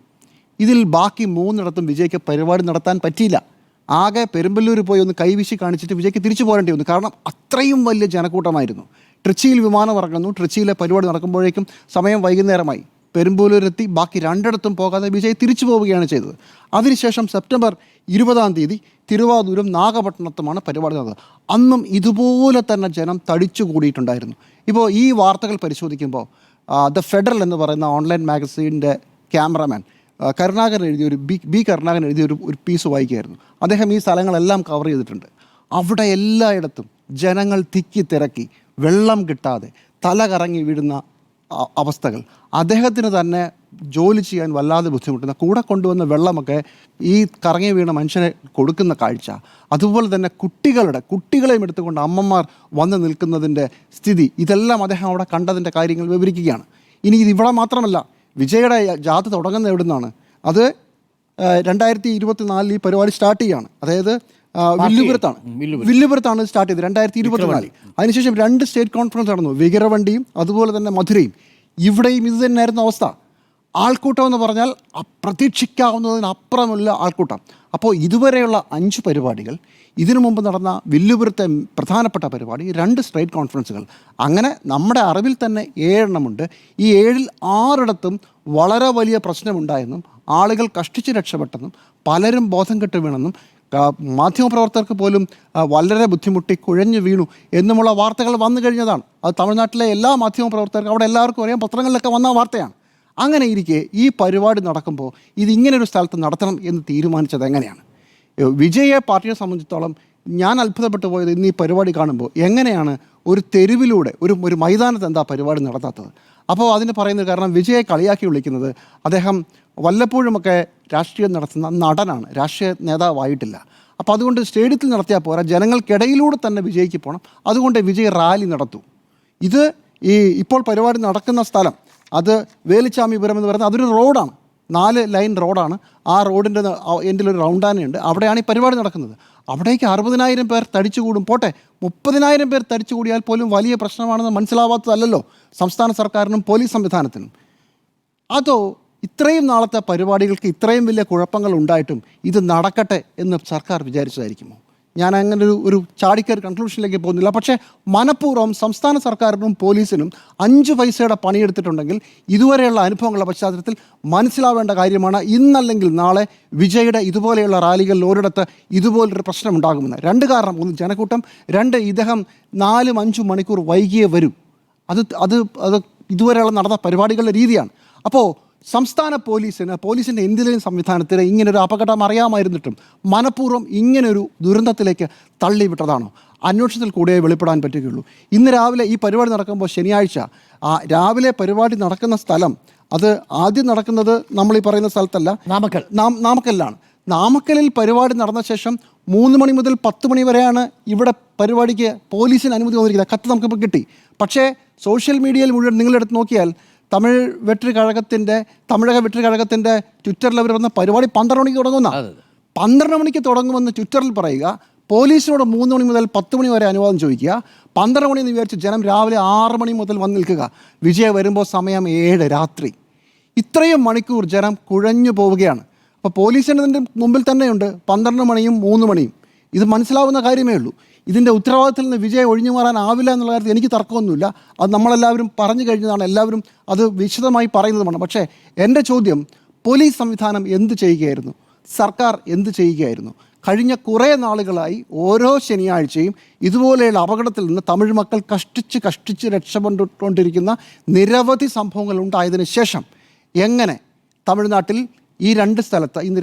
ഇതിൽ ബാക്കി 3 വിജയ്ക്ക് പരിപാടി നടത്താൻ പറ്റിയില്ല. ആകെ പെരുമ്പല്ലൂർ പോയി ഒന്ന് കൈവീശി കാണിച്ചിട്ട് വിജയ്ക്ക് തിരിച്ചു പോരേണ്ടി വന്നു. കാരണം അത്രയും വലിയ ജനക്കൂട്ടമായിരുന്നു. ട്രിച്ചിയിൽ വിമാനം ഇറങ്ങുന്നു. ട്രിച്ചിയിലെ പരിപാടി നടക്കുമ്പോഴേക്കും സമയം വൈകുന്നേരമായി. പെരുമ്പല്ലൂരെത്തി ബാക്കി 2 പോകാതെ വിജയ് തിരിച്ചു പോവുകയാണ് ചെയ്തത്. അതിനുശേഷം സെപ്റ്റംബർ 20-ാം തീയതി തിരുവാരൂരും നാഗപട്ടണത്തുമാണ് പരിപാടി നടന്നത്. അന്നും ഇതുപോലെ തന്നെ ജനം തടിച്ചു കൂടിയിട്ടുണ്ടായിരുന്നു. ഇപ്പോൾ ഈ വാർത്തകൾ പരിശോധിക്കുമ്പോൾ ദ ഫെഡറൽ എന്ന് പറയുന്ന ഓൺലൈൻ മാഗസീൻ്റെ ക്യാമറാമാൻ കരുണാകരൻ എഴുതിയ ബി കരുണാകരൻ എഴുതിയ ഒരു പീസ് വായിക്കുകയായിരുന്നു. അദ്ദേഹം ഈ സ്ഥലങ്ങളെല്ലാം കവർ ചെയ്തിട്ടുണ്ട്. അവിടെ എല്ലായിടത്തും ജനങ്ങൾ തിക്കി തിരക്കി, വെള്ളം കിട്ടാതെ തല കറങ്ങി വീഴുന്ന അവസ്ഥകൾ. അദ്ദേഹത്തിന് തന്നെ ജോലി ചെയ്യാൻ വല്ലാതെ ബുദ്ധിമുട്ടുന്ന, കൂടെ കൊണ്ടുവന്ന വെള്ളമൊക്കെ ഈ കറങ്ങി വീണ മനുഷ്യനെ കൊടുക്കുന്ന കാഴ്ച. അതുപോലെ തന്നെ കുട്ടികളെയും എടുത്തുകൊണ്ട് അമ്മമാർ വന്ന് നിൽക്കുന്നതിൻ്റെ സ്ഥിതി, ഇതെല്ലാം അദ്ദേഹം അവിടെ കണ്ടതിൻ്റെ കാര്യങ്ങൾ വിവരിക്കുകയാണ്. ഇനി ഇത് ഇവിടെ മാത്രമല്ല, വിജയുടെ ജാഥ തുടങ്ങുന്നത് എവിടെ നിന്നാണ്? അത് 2024 ഈ പരിപാടി സ്റ്റാർട്ട് ചെയ്യുകയാണ്. അതായത് വില്ലുപുരത്താണ് സ്റ്റാർട്ട് ചെയ്തത് 2024. അതിനുശേഷം 2 സ്റ്റേറ്റ് കോൺഫറൻസ് നടന്നു, വികിരവണ്ടിയും അതുപോലെ തന്നെ മധുരയും. ഇവിടെയും ഇത് തന്നെയായിരുന്നു അവസ്ഥ. ആൾക്കൂട്ടം എന്ന് പറഞ്ഞാൽ പ്രതീക്ഷിക്കാവുന്നതിനപ്പുറമുള്ള ആൾക്കൂട്ടം. അപ്പോൾ ഇതുവരെയുള്ള 5 പരിപാടികൾ, ഇതിനു മുമ്പ് നടന്ന വില്ലുപുരത്തെ പ്രധാനപ്പെട്ട പരിപാടി, 2 സ്റ്റേറ്റ് കോൺഫറൻസുകൾ, അങ്ങനെ നമ്മുടെ അറിവിൽ തന്നെ 7 എണ്ണമുണ്ട്. ഈ 7-ൽ 6 വളരെ വലിയ പ്രശ്നമുണ്ടായെന്നും ആളുകൾ കഷ്ടിച്ച് രക്ഷപ്പെട്ടെന്നും പലരും ബോധം കെട്ട് വീണെന്നും മാധ്യമപ്രവർത്തകർക്ക് പോലും വളരെ ബുദ്ധിമുട്ടി കുഴഞ്ഞു വീണു എന്നുമുള്ള വാർത്തകൾ വന്നു കഴിഞ്ഞതാണ്. അത് തമിഴ്നാട്ടിലെ എല്ലാ മാധ്യമപ്രവർത്തകർക്കും അവിടെ എല്ലാവർക്കും അറിയാം, പത്രങ്ങളിലൊക്കെ വന്ന വാർത്തയാണ്. അങ്ങനെ ഇരിക്കെ ഈ പരിപാടി നടക്കുമ്പോൾ ഇതിങ്ങനൊരു സ്ഥലത്ത് നടത്തണം എന്ന് തീരുമാനിച്ചത് എങ്ങനെയാണ്? വിജയെ പാർട്ടിയെ സംബന്ധിച്ചിടത്തോളം ഞാൻ അത്ഭുതപ്പെട്ടു പോയത് ഇന്ന് ഈ പരിപാടി കാണുമ്പോൾ, എങ്ങനെയാണ് ഒരു തെരുവിലൂടെ ഒരു മൈതാനത്ത് എന്താ പരിപാടി നടത്താത്തത്? അപ്പോൾ അതിന് പറയുന്നത് കാരണം, വിജയെ കളിയാക്കി വിളിക്കുന്നത് അദ്ദേഹം വല്ലപ്പോഴുമൊക്കെ രാഷ്ട്രീയം നടത്തുന്ന നടനാണ്, രാഷ്ട്രീയ നേതാവായിട്ടില്ല. അപ്പോൾ അതുകൊണ്ട് സ്റ്റേഡിയത്തിൽ നടത്തിയാൽ പോരാ, ജനങ്ങൾക്കിടയിലൂടെ തന്നെ വിജയ്ക്ക് പോകണം. അതുകൊണ്ട് വിജയ് റാലി നടത്തും. ഇത് ഇപ്പോൾ പരിപാടി നടക്കുന്ന സ്ഥലം, അത് വേലുച്ചാമിപുരം എന്ന് പറയുന്നത് അതൊരു റോഡാണ്, 4 ലൈൻ റോഡാണ്. ആ റോഡിൻ്റെ എൻഡിലൊരു റൗണ്ടാനയുണ്ട്. അവിടെയാണ് ഈ പരിപാടി നടക്കുന്നത്. അവിടേക്ക് 60,000 പേർ തടിച്ചു കൂടും. പോട്ടെ, 30,000 പേർ തടിച്ചു കൂടിയാൽ പോലും വലിയ പ്രശ്നമാണെന്ന് മനസ്സിലാവാത്തതല്ലോ സംസ്ഥാന സർക്കാരിനും പോലീസ് സംവിധാനത്തിനും. അതോ ഇത്രയും നാളത്തെ പരിപാടികൾക്ക് ഇത്രയും വലിയ കുഴപ്പങ്ങൾ ഉണ്ടായിട്ടും ഇത് നടക്കട്ടെ എന്ന് സർക്കാർ വിചാരിച്ചതായിരിക്കുമോ? ഞാൻ അങ്ങനെ ഒരു ചാടിക്കയറി കൺക്ലൂഷനിലേക്ക് പോകുന്നില്ല. പക്ഷേ മനഃപൂർവ്വം സംസ്ഥാന സർക്കാരിനും പോലീസിനും 5 പൈസയുടെ പണിയെടുത്തിട്ടുണ്ടെങ്കിൽ ഇതുവരെയുള്ള അനുഭവങ്ങളുടെ പശ്ചാത്തലത്തിൽ മനസ്സിലാവേണ്ട കാര്യമാണ്, ഇന്നല്ലെങ്കിൽ നാളെ വിജയുടെ ഇതുപോലെയുള്ള റാലികളിൽ ഒരിടത്ത് ഇതുപോലൊരു പ്രശ്നം ഉണ്ടാകുമെന്ന്. 2 കാരണം: 1 ജനക്കൂട്ടം, 2 ഇദ്ദേഹം 4-5 മണിക്കൂർ വൈകിയേ വരും. അത് ഇതുവരെയുള്ള നടന്ന പരിപാടികളുടെ രീതിയാണ്. അപ്പോൾ സംസ്ഥാന പോലീസിൻ്റെ ഇന്റലിജൻസ് സംവിധാനത്തിന് ഇങ്ങനൊരു അപകടം അറിയാമായിരുന്നിട്ടും മനഃപൂർവ്വം ഇങ്ങനൊരു ദുരന്തത്തിലേക്ക് തള്ളിവിട്ടതാണോ? അന്വേഷണത്തിൽ കൂടിയേ വെളിപ്പെടാൻ പറ്റുകയുള്ളൂ. ഇന്ന് രാവിലെ ഈ പരിപാടി നടക്കുമ്പോൾ ശനിയാഴ്ച രാവിലെ പരിപാടി നടക്കുന്ന സ്ഥലം അത് ആദ്യം നടക്കുന്നത് നമ്മൾ ഈ പറയുന്ന സ്ഥലത്തല്ല, നാമക്കലിലാണ്. നാമക്കലിൽ പരിപാടി നടന്ന ശേഷം 3 മണി മുതൽ 10 മണി വരെയാണ് ഇവിടെ പരിപാടിക്ക് പോലീസിന് അനുമതി വന്നിരിക്കുന്നത്. കത്ത് നമുക്കിപ്പോൾ കിട്ടി. പക്ഷേ സോഷ്യൽ മീഡിയയിൽ മുഴുവൻ നിങ്ങളെടുത്ത് നോക്കിയാൽ തമിഴക വെട്രി കഴകത്തിൻ്റെ ട്വിറ്ററിൽ അവർ വന്ന പരിപാടി 12 മണിക്ക് തുടങ്ങുന്ന 12 മണിക്ക് തുടങ്ങുമെന്ന് ട്വിറ്ററിൽ പറയുക, പോലീസിനോട് 3 മണി മുതൽ 10 മണി വരെ അനുവാദം ചോദിക്കുക, 12 മണി എന്ന് വിചാരിച്ച് ജനം രാവിലെ 6 മണി മുതൽ വന്ന് നിൽക്കുക. വിജയ വരുമ്പോൾ സമയം 7 രാത്രി. ഇത്രയും മണിക്കൂർ ജനം കുഴഞ്ഞു പോവുകയാണ്. അപ്പോൾ പോലീസിൻ്റെ മുമ്പിൽ തന്നെയുണ്ട് 12 മണിയും 3 മണിയും. ഇത് മനസ്സിലാവുന്ന കാര്യമേ ഉള്ളൂ. ഇതിൻ്റെ ഉത്തരവാദിത്തത്തിൽ നിന്ന് വിജയ് ഒഴിഞ്ഞു മാറാനാവില്ല എന്നുള്ള കാര്യത്തിൽ എനിക്ക് തർക്കമൊന്നുമില്ല. അത് നമ്മളെല്ലാവരും പറഞ്ഞു കഴിഞ്ഞതാണ്, എല്ലാവരും അത് വിശദമായി പറയുന്നതുമാണ്. പക്ഷേ എൻ്റെ ചോദ്യം, പോലീസ് സംവിധാനം എന്ത് ചെയ്യുകയായിരുന്നു? സർക്കാർ എന്ത് ചെയ്യുകയായിരുന്നു? കഴിഞ്ഞ കുറേ നാളുകളായി ഓരോ ശനിയാഴ്ചയും ഇതുപോലെയുള്ള അപകടത്തിൽ നിന്ന് തമിഴ് മക്കൾ കഷ്ടിച്ച് രക്ഷപ്പെട്ടുകൊണ്ടിരിക്കുന്ന നിരവധി സംഭവങ്ങൾ ഉണ്ടായതിനു ശേഷം എങ്ങനെ തമിഴ്നാട്ടിൽ ഈ 2 സ്ഥലത്ത് ഇന്ന്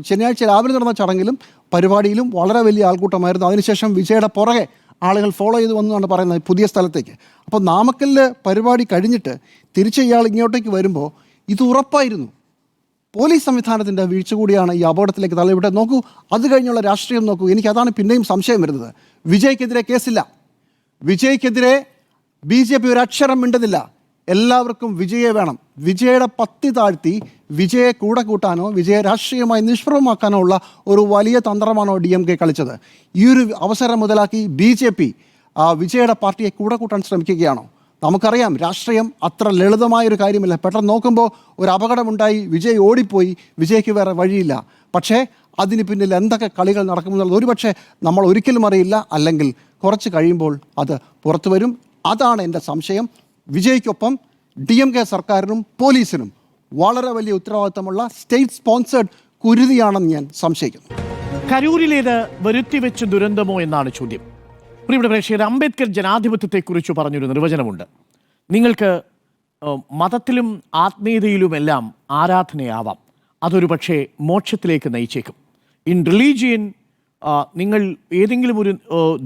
ശനിയാഴ്ച രാവിലെ നടന്ന ചടങ്ങിലും പരിപാടിയിലും വളരെ വലിയ ആൾക്കൂട്ടമായിരുന്നു. അതിനുശേഷം വിജയുടെ പുറകെ ആളുകൾ ഫോളോ ചെയ്ത് വന്നു എന്നാണ് പറയുന്നത് പുതിയ സ്ഥലത്തേക്ക്. അപ്പോൾ നാമക്കലിൽ പരിപാടി കഴിഞ്ഞിട്ട് തിരിച്ച് ഇയാൾ ഇങ്ങോട്ടേക്ക് വരുമ്പോൾ ഇത് ഉറപ്പായിരുന്നു പോലീസ് സംവിധാനത്തിൻ്റെ വീഴ്ച കൂടിയാണ് ഈ അപകടത്തിലേക്ക് തള്ളിവിട്ടത്. നോക്കൂ, അത് കഴിഞ്ഞുള്ള രാഷ്ട്രീയം നോക്കൂ. എനിക്കതാണ് പിന്നെയും സംശയം വരുന്നത്. വിജയ്ക്കെതിരെ കേസില്ല, വിജയ്ക്കെതിരെ BJP ഒരു അക്ഷരം മിണ്ടുന്നില്ല. എല്ലാവർക്കും വിജയെ വേണം. വിജയുടെ പത്തി താഴ്ത്തി വിജയെ കൂടെ കൂട്ടാനോ വിജയെ രാഷ്ട്രീയമായി നിഷ്പ്രഭമാക്കാനോ ഉള്ള ഒരു വലിയ തന്ത്രമാണോ DMK കളിച്ചത്? ഈ ഒരു അവസരം മുതലാക്കി BJP വിജയുടെ പാർട്ടിയെ കൂടെ കൂട്ടാൻ ശ്രമിക്കുകയാണോ? നമുക്കറിയാം രാഷ്ട്രീയം അത്ര ലളിതമായൊരു കാര്യമില്ല. പെട്ടെന്ന് നോക്കുമ്പോൾ ഒരു അപകടമുണ്ടായി, വിജയ് ഓടിപ്പോയി, വിജയ്ക്ക് വേറെ വഴിയില്ല. പക്ഷേ അതിന് പിന്നിൽ എന്തൊക്കെ കളികൾ നടക്കുമെന്നുള്ളത് ഒരുപക്ഷെ നമ്മൾ ഒരിക്കലും അറിയില്ല, അല്ലെങ്കിൽ കുറച്ച് കഴിയുമ്പോൾ അത് പുറത്തു വരും. അതാണ് എൻ്റെ സംശയം. വിജയ്ക്കൊപ്പം DMK സർക്കാരിനും പോലീസിനും വളരെ വലിയ ഉത്തരവാദിത്തമുള്ള സ്റ്റേറ്റ് സ്പോൺസേഡ് കുരുതിയാണെന്ന് ഞാൻ സംശയിക്കുന്നു. കരൂരിലേത് വരുത്തിവെച്ച ദുരന്തമോ എന്നാണ് ചോദ്യം. പ്രിയപ്പെട്ട പ്രേക്ഷകർ, അംബേദ്കർ ജനാധിപത്യത്തെക്കുറിച്ച് പറഞ്ഞൊരു നിർവചനമുണ്ട്. നിങ്ങൾക്ക് മതത്തിലും ആത്മീയതയിലുമെല്ലാം ആരാധനയാവാം, അതൊരു പക്ഷേ മോക്ഷത്തിലേക്ക് നയിച്ചേക്കും. ഇൻ റിലീജിയൻ നിങ്ങൾ ഏതെങ്കിലും ഒരു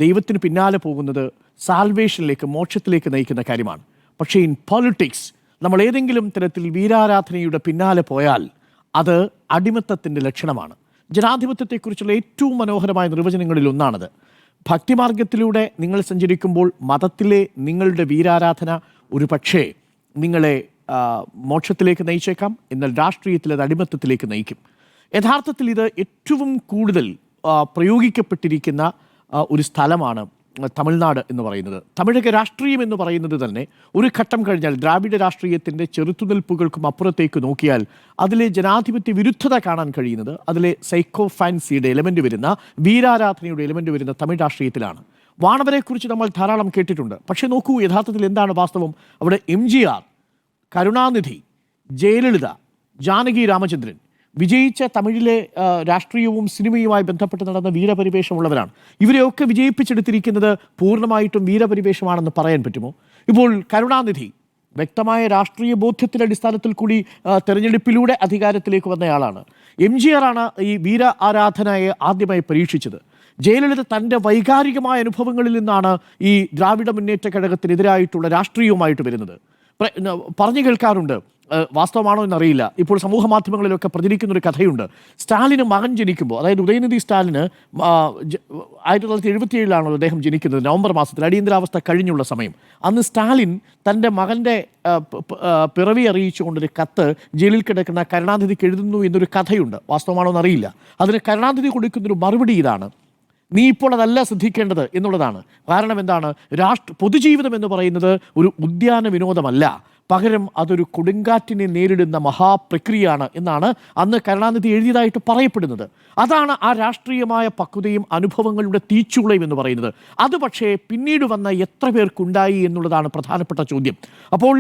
ദൈവത്തിന് പിന്നാലെ പോകുന്നത് സാൽവേഷനിലേക്ക്, മോക്ഷത്തിലേക്ക് നയിക്കുന്ന കാര്യമാണ്. പക്ഷേ ഇൻ പൊളിറ്റിക്സ് നമ്മൾ ഏതെങ്കിലും തരത്തിൽ വീരാരാധനയുടെ പിന്നാലെ പോയാൽ അത് അടിമത്തത്തിൻ്റെ ലക്ഷണമാണ്. ജനാധിപത്യത്തെക്കുറിച്ചുള്ള ഏറ്റവും മനോഹരമായ നിർവചനങ്ങളിൽ ഒന്നാണത്. ഭക്തിമാർഗത്തിലൂടെ നിങ്ങൾ സഞ്ചരിക്കുമ്പോൾ മതത്തിലെ നിങ്ങളുടെ വീരാരാധന ഒരു പക്ഷേ നിങ്ങളെ മോക്ഷത്തിലേക്ക് നയിച്ചേക്കാം, എന്നാൽ രാഷ്ട്രീയത്തിൽ അത് അടിമത്തത്തിലേക്ക് നയിക്കും. യഥാർത്ഥത്തിൽ ഇത് ഏറ്റവും കൂടുതൽ പ്രയോഗിക്കപ്പെട്ടിരിക്കുന്ന ഒരു സ്ഥലമാണ് തമിഴ്നാട് എന്ന് പറയുന്നത്. തമിഴക രാഷ്ട്രീയം എന്ന് പറയുന്നത് തന്നെ ഒരു ഘട്ടം കഴിഞ്ഞാൽ ദ്രാവിഡ രാഷ്ട്രീയത്തിൻ്റെ ചെറുത്തുനിൽപ്പുകൾക്കും അപ്പുറത്തേക്ക് നോക്കിയാൽ അതിലെ ജനാധിപത്യ വിരുദ്ധത കാണാൻ കഴിയുന്നത്, അതിലെ സൈക്കോ ഫാൻസിയുടെ എലമെൻ്റ് വരുന്ന, വീരാരാധനയുടെ എലമെൻ്റ് വരുന്ന തമിഴ് രാഷ്ട്രീയത്തിലാണ്. വാണവരെക്കുറിച്ച് നമ്മൾ ധാരാളം കേട്ടിട്ടുണ്ട്. പക്ഷേ നോക്കൂ, യഥാർത്ഥത്തിൽ എന്താണ് വാസ്തവം? അവിടെ MGR, കരുണാനിധി, ജയലളിത, ജാനകി രാമചന്ദ്രൻ വിജയിച്ച തമിഴിലെ രാഷ്ട്രീയവും സിനിമയുമായി ബന്ധപ്പെട്ട് നടന്ന വീരപരിവേഷമുള്ളവരാണ്. ഇവരെയൊക്കെ വിജയിപ്പിച്ചെടുത്തിരിക്കുന്നത് പൂർണ്ണമായിട്ടും വീരപരിവേഷമാണെന്ന് പറയാൻ പറ്റുമോ? ഇപ്പോൾ കരുണാനിധി വ്യക്തമായ രാഷ്ട്രീയ ബോധ്യത്തിൻ്റെ അടിസ്ഥാനത്തിൽ കൂടി തെരഞ്ഞെടുപ്പിലൂടെ അധികാരത്തിലേക്ക് വന്നയാളാണ്. MGR ആണ് ഈ വീര ആരാധനയെ ആദ്യമായി പരീക്ഷിച്ചത്. ജയലളിത തൻ്റെ വൈകാരികമായ അനുഭവങ്ങളിൽ നിന്നാണ് ഈ ദ്രാവിഡ മുന്നേറ്റ കഴകത്തിനെതിരായിട്ടുള്ള രാഷ്ട്രീയവുമായിട്ട് വരുന്നത്. പറഞ്ഞു കേൾക്കാറുണ്ട്, വാസ്തവമാണോ എന്നറിയില്ല, ഇപ്പോൾ സമൂഹ മാധ്യമങ്ങളിലൊക്കെ പ്രചരിക്കുന്നൊരു കഥയുണ്ട്. സ്റ്റാലിന് മകൻ ജനിക്കുമ്പോൾ, അതായത് ഉദയനിധി സ്റ്റാലിന് 1977 അദ്ദേഹം ജനിക്കുന്നത്, നവംബർ മാസത്തിൽ അടിയന്തരാവസ്ഥ കഴിഞ്ഞുള്ള സമയം. അന്ന് സ്റ്റാലിൻ തൻ്റെ മകൻ്റെ പിറവി അറിയിച്ചുകൊണ്ടൊരു കത്ത് ജയിലിൽ കിടക്കുന്ന കരുണാനിധിക്ക് എഴുതുന്നു എന്നൊരു കഥയുണ്ട്. വാസ്തവമാണോ എന്നറിയില്ല. അതിന് കരുണാനിധി കൊടുക്കുന്നൊരു മറുപടി ഇതാണ്: നീ ഇപ്പോൾ അതല്ല ശ്രദ്ധിക്കേണ്ടത് എന്നുള്ളതാണ്. കാരണം എന്താണ്? പൊതുജീവിതം എന്ന് പറയുന്നത് ഒരു ഉദ്യാന വിനോദമല്ല, പകരം അതൊരു കൊടുങ്കാറ്റിനെ നേരിടുന്ന മഹാപ്രക്രിയയാണ് എന്നാണ് അന്ന് കരുണാനിധി എഴുതിയതായിട്ട് പറയപ്പെടുന്നത്. അതാണ് ആ രാഷ്ട്രീയമായ പക്വതയും അനുഭവങ്ങളുടെ തീച്ചുളയും എന്ന് പറയുന്നത്. അത് പക്ഷേ പിന്നീട് വന്ന എത്ര പേർക്കുണ്ടായി എന്നുള്ളതാണ് പ്രധാനപ്പെട്ട ചോദ്യം. അപ്പോൾ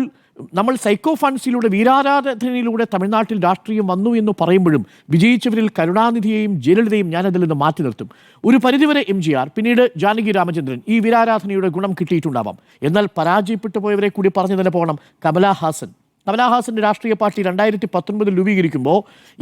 നമ്മൾ സൈക്കോ ഫാൻസിയിലൂടെ, വീരാരാധനയിലൂടെ തമിഴ്നാട്ടിൽ രാഷ്ട്രീയം വന്നു എന്ന് പറയുമ്പോഴും വിജയിച്ചവരിൽ കരുണാനിധിയെയും ജയലളിതയും ഞാനതിൽ നിന്ന് മാറ്റി നിർത്തും. ഒരു പരിധിവരെ MGR, പിന്നീട് ജാനകി രാമചന്ദ്രൻ ഈ വീരാരാധനയുടെ ഗുണം കിട്ടിയിട്ടുണ്ടാവാം. എന്നാൽ പരാജയപ്പെട്ടു പോയവരെ കൂടി പറഞ്ഞു തന്നെ പോകണം. കമലഹാസൻ, കമലഹാസന്റെ രാഷ്ട്രീയ പാർട്ടി 2019 രൂപീകരിക്കുമ്പോൾ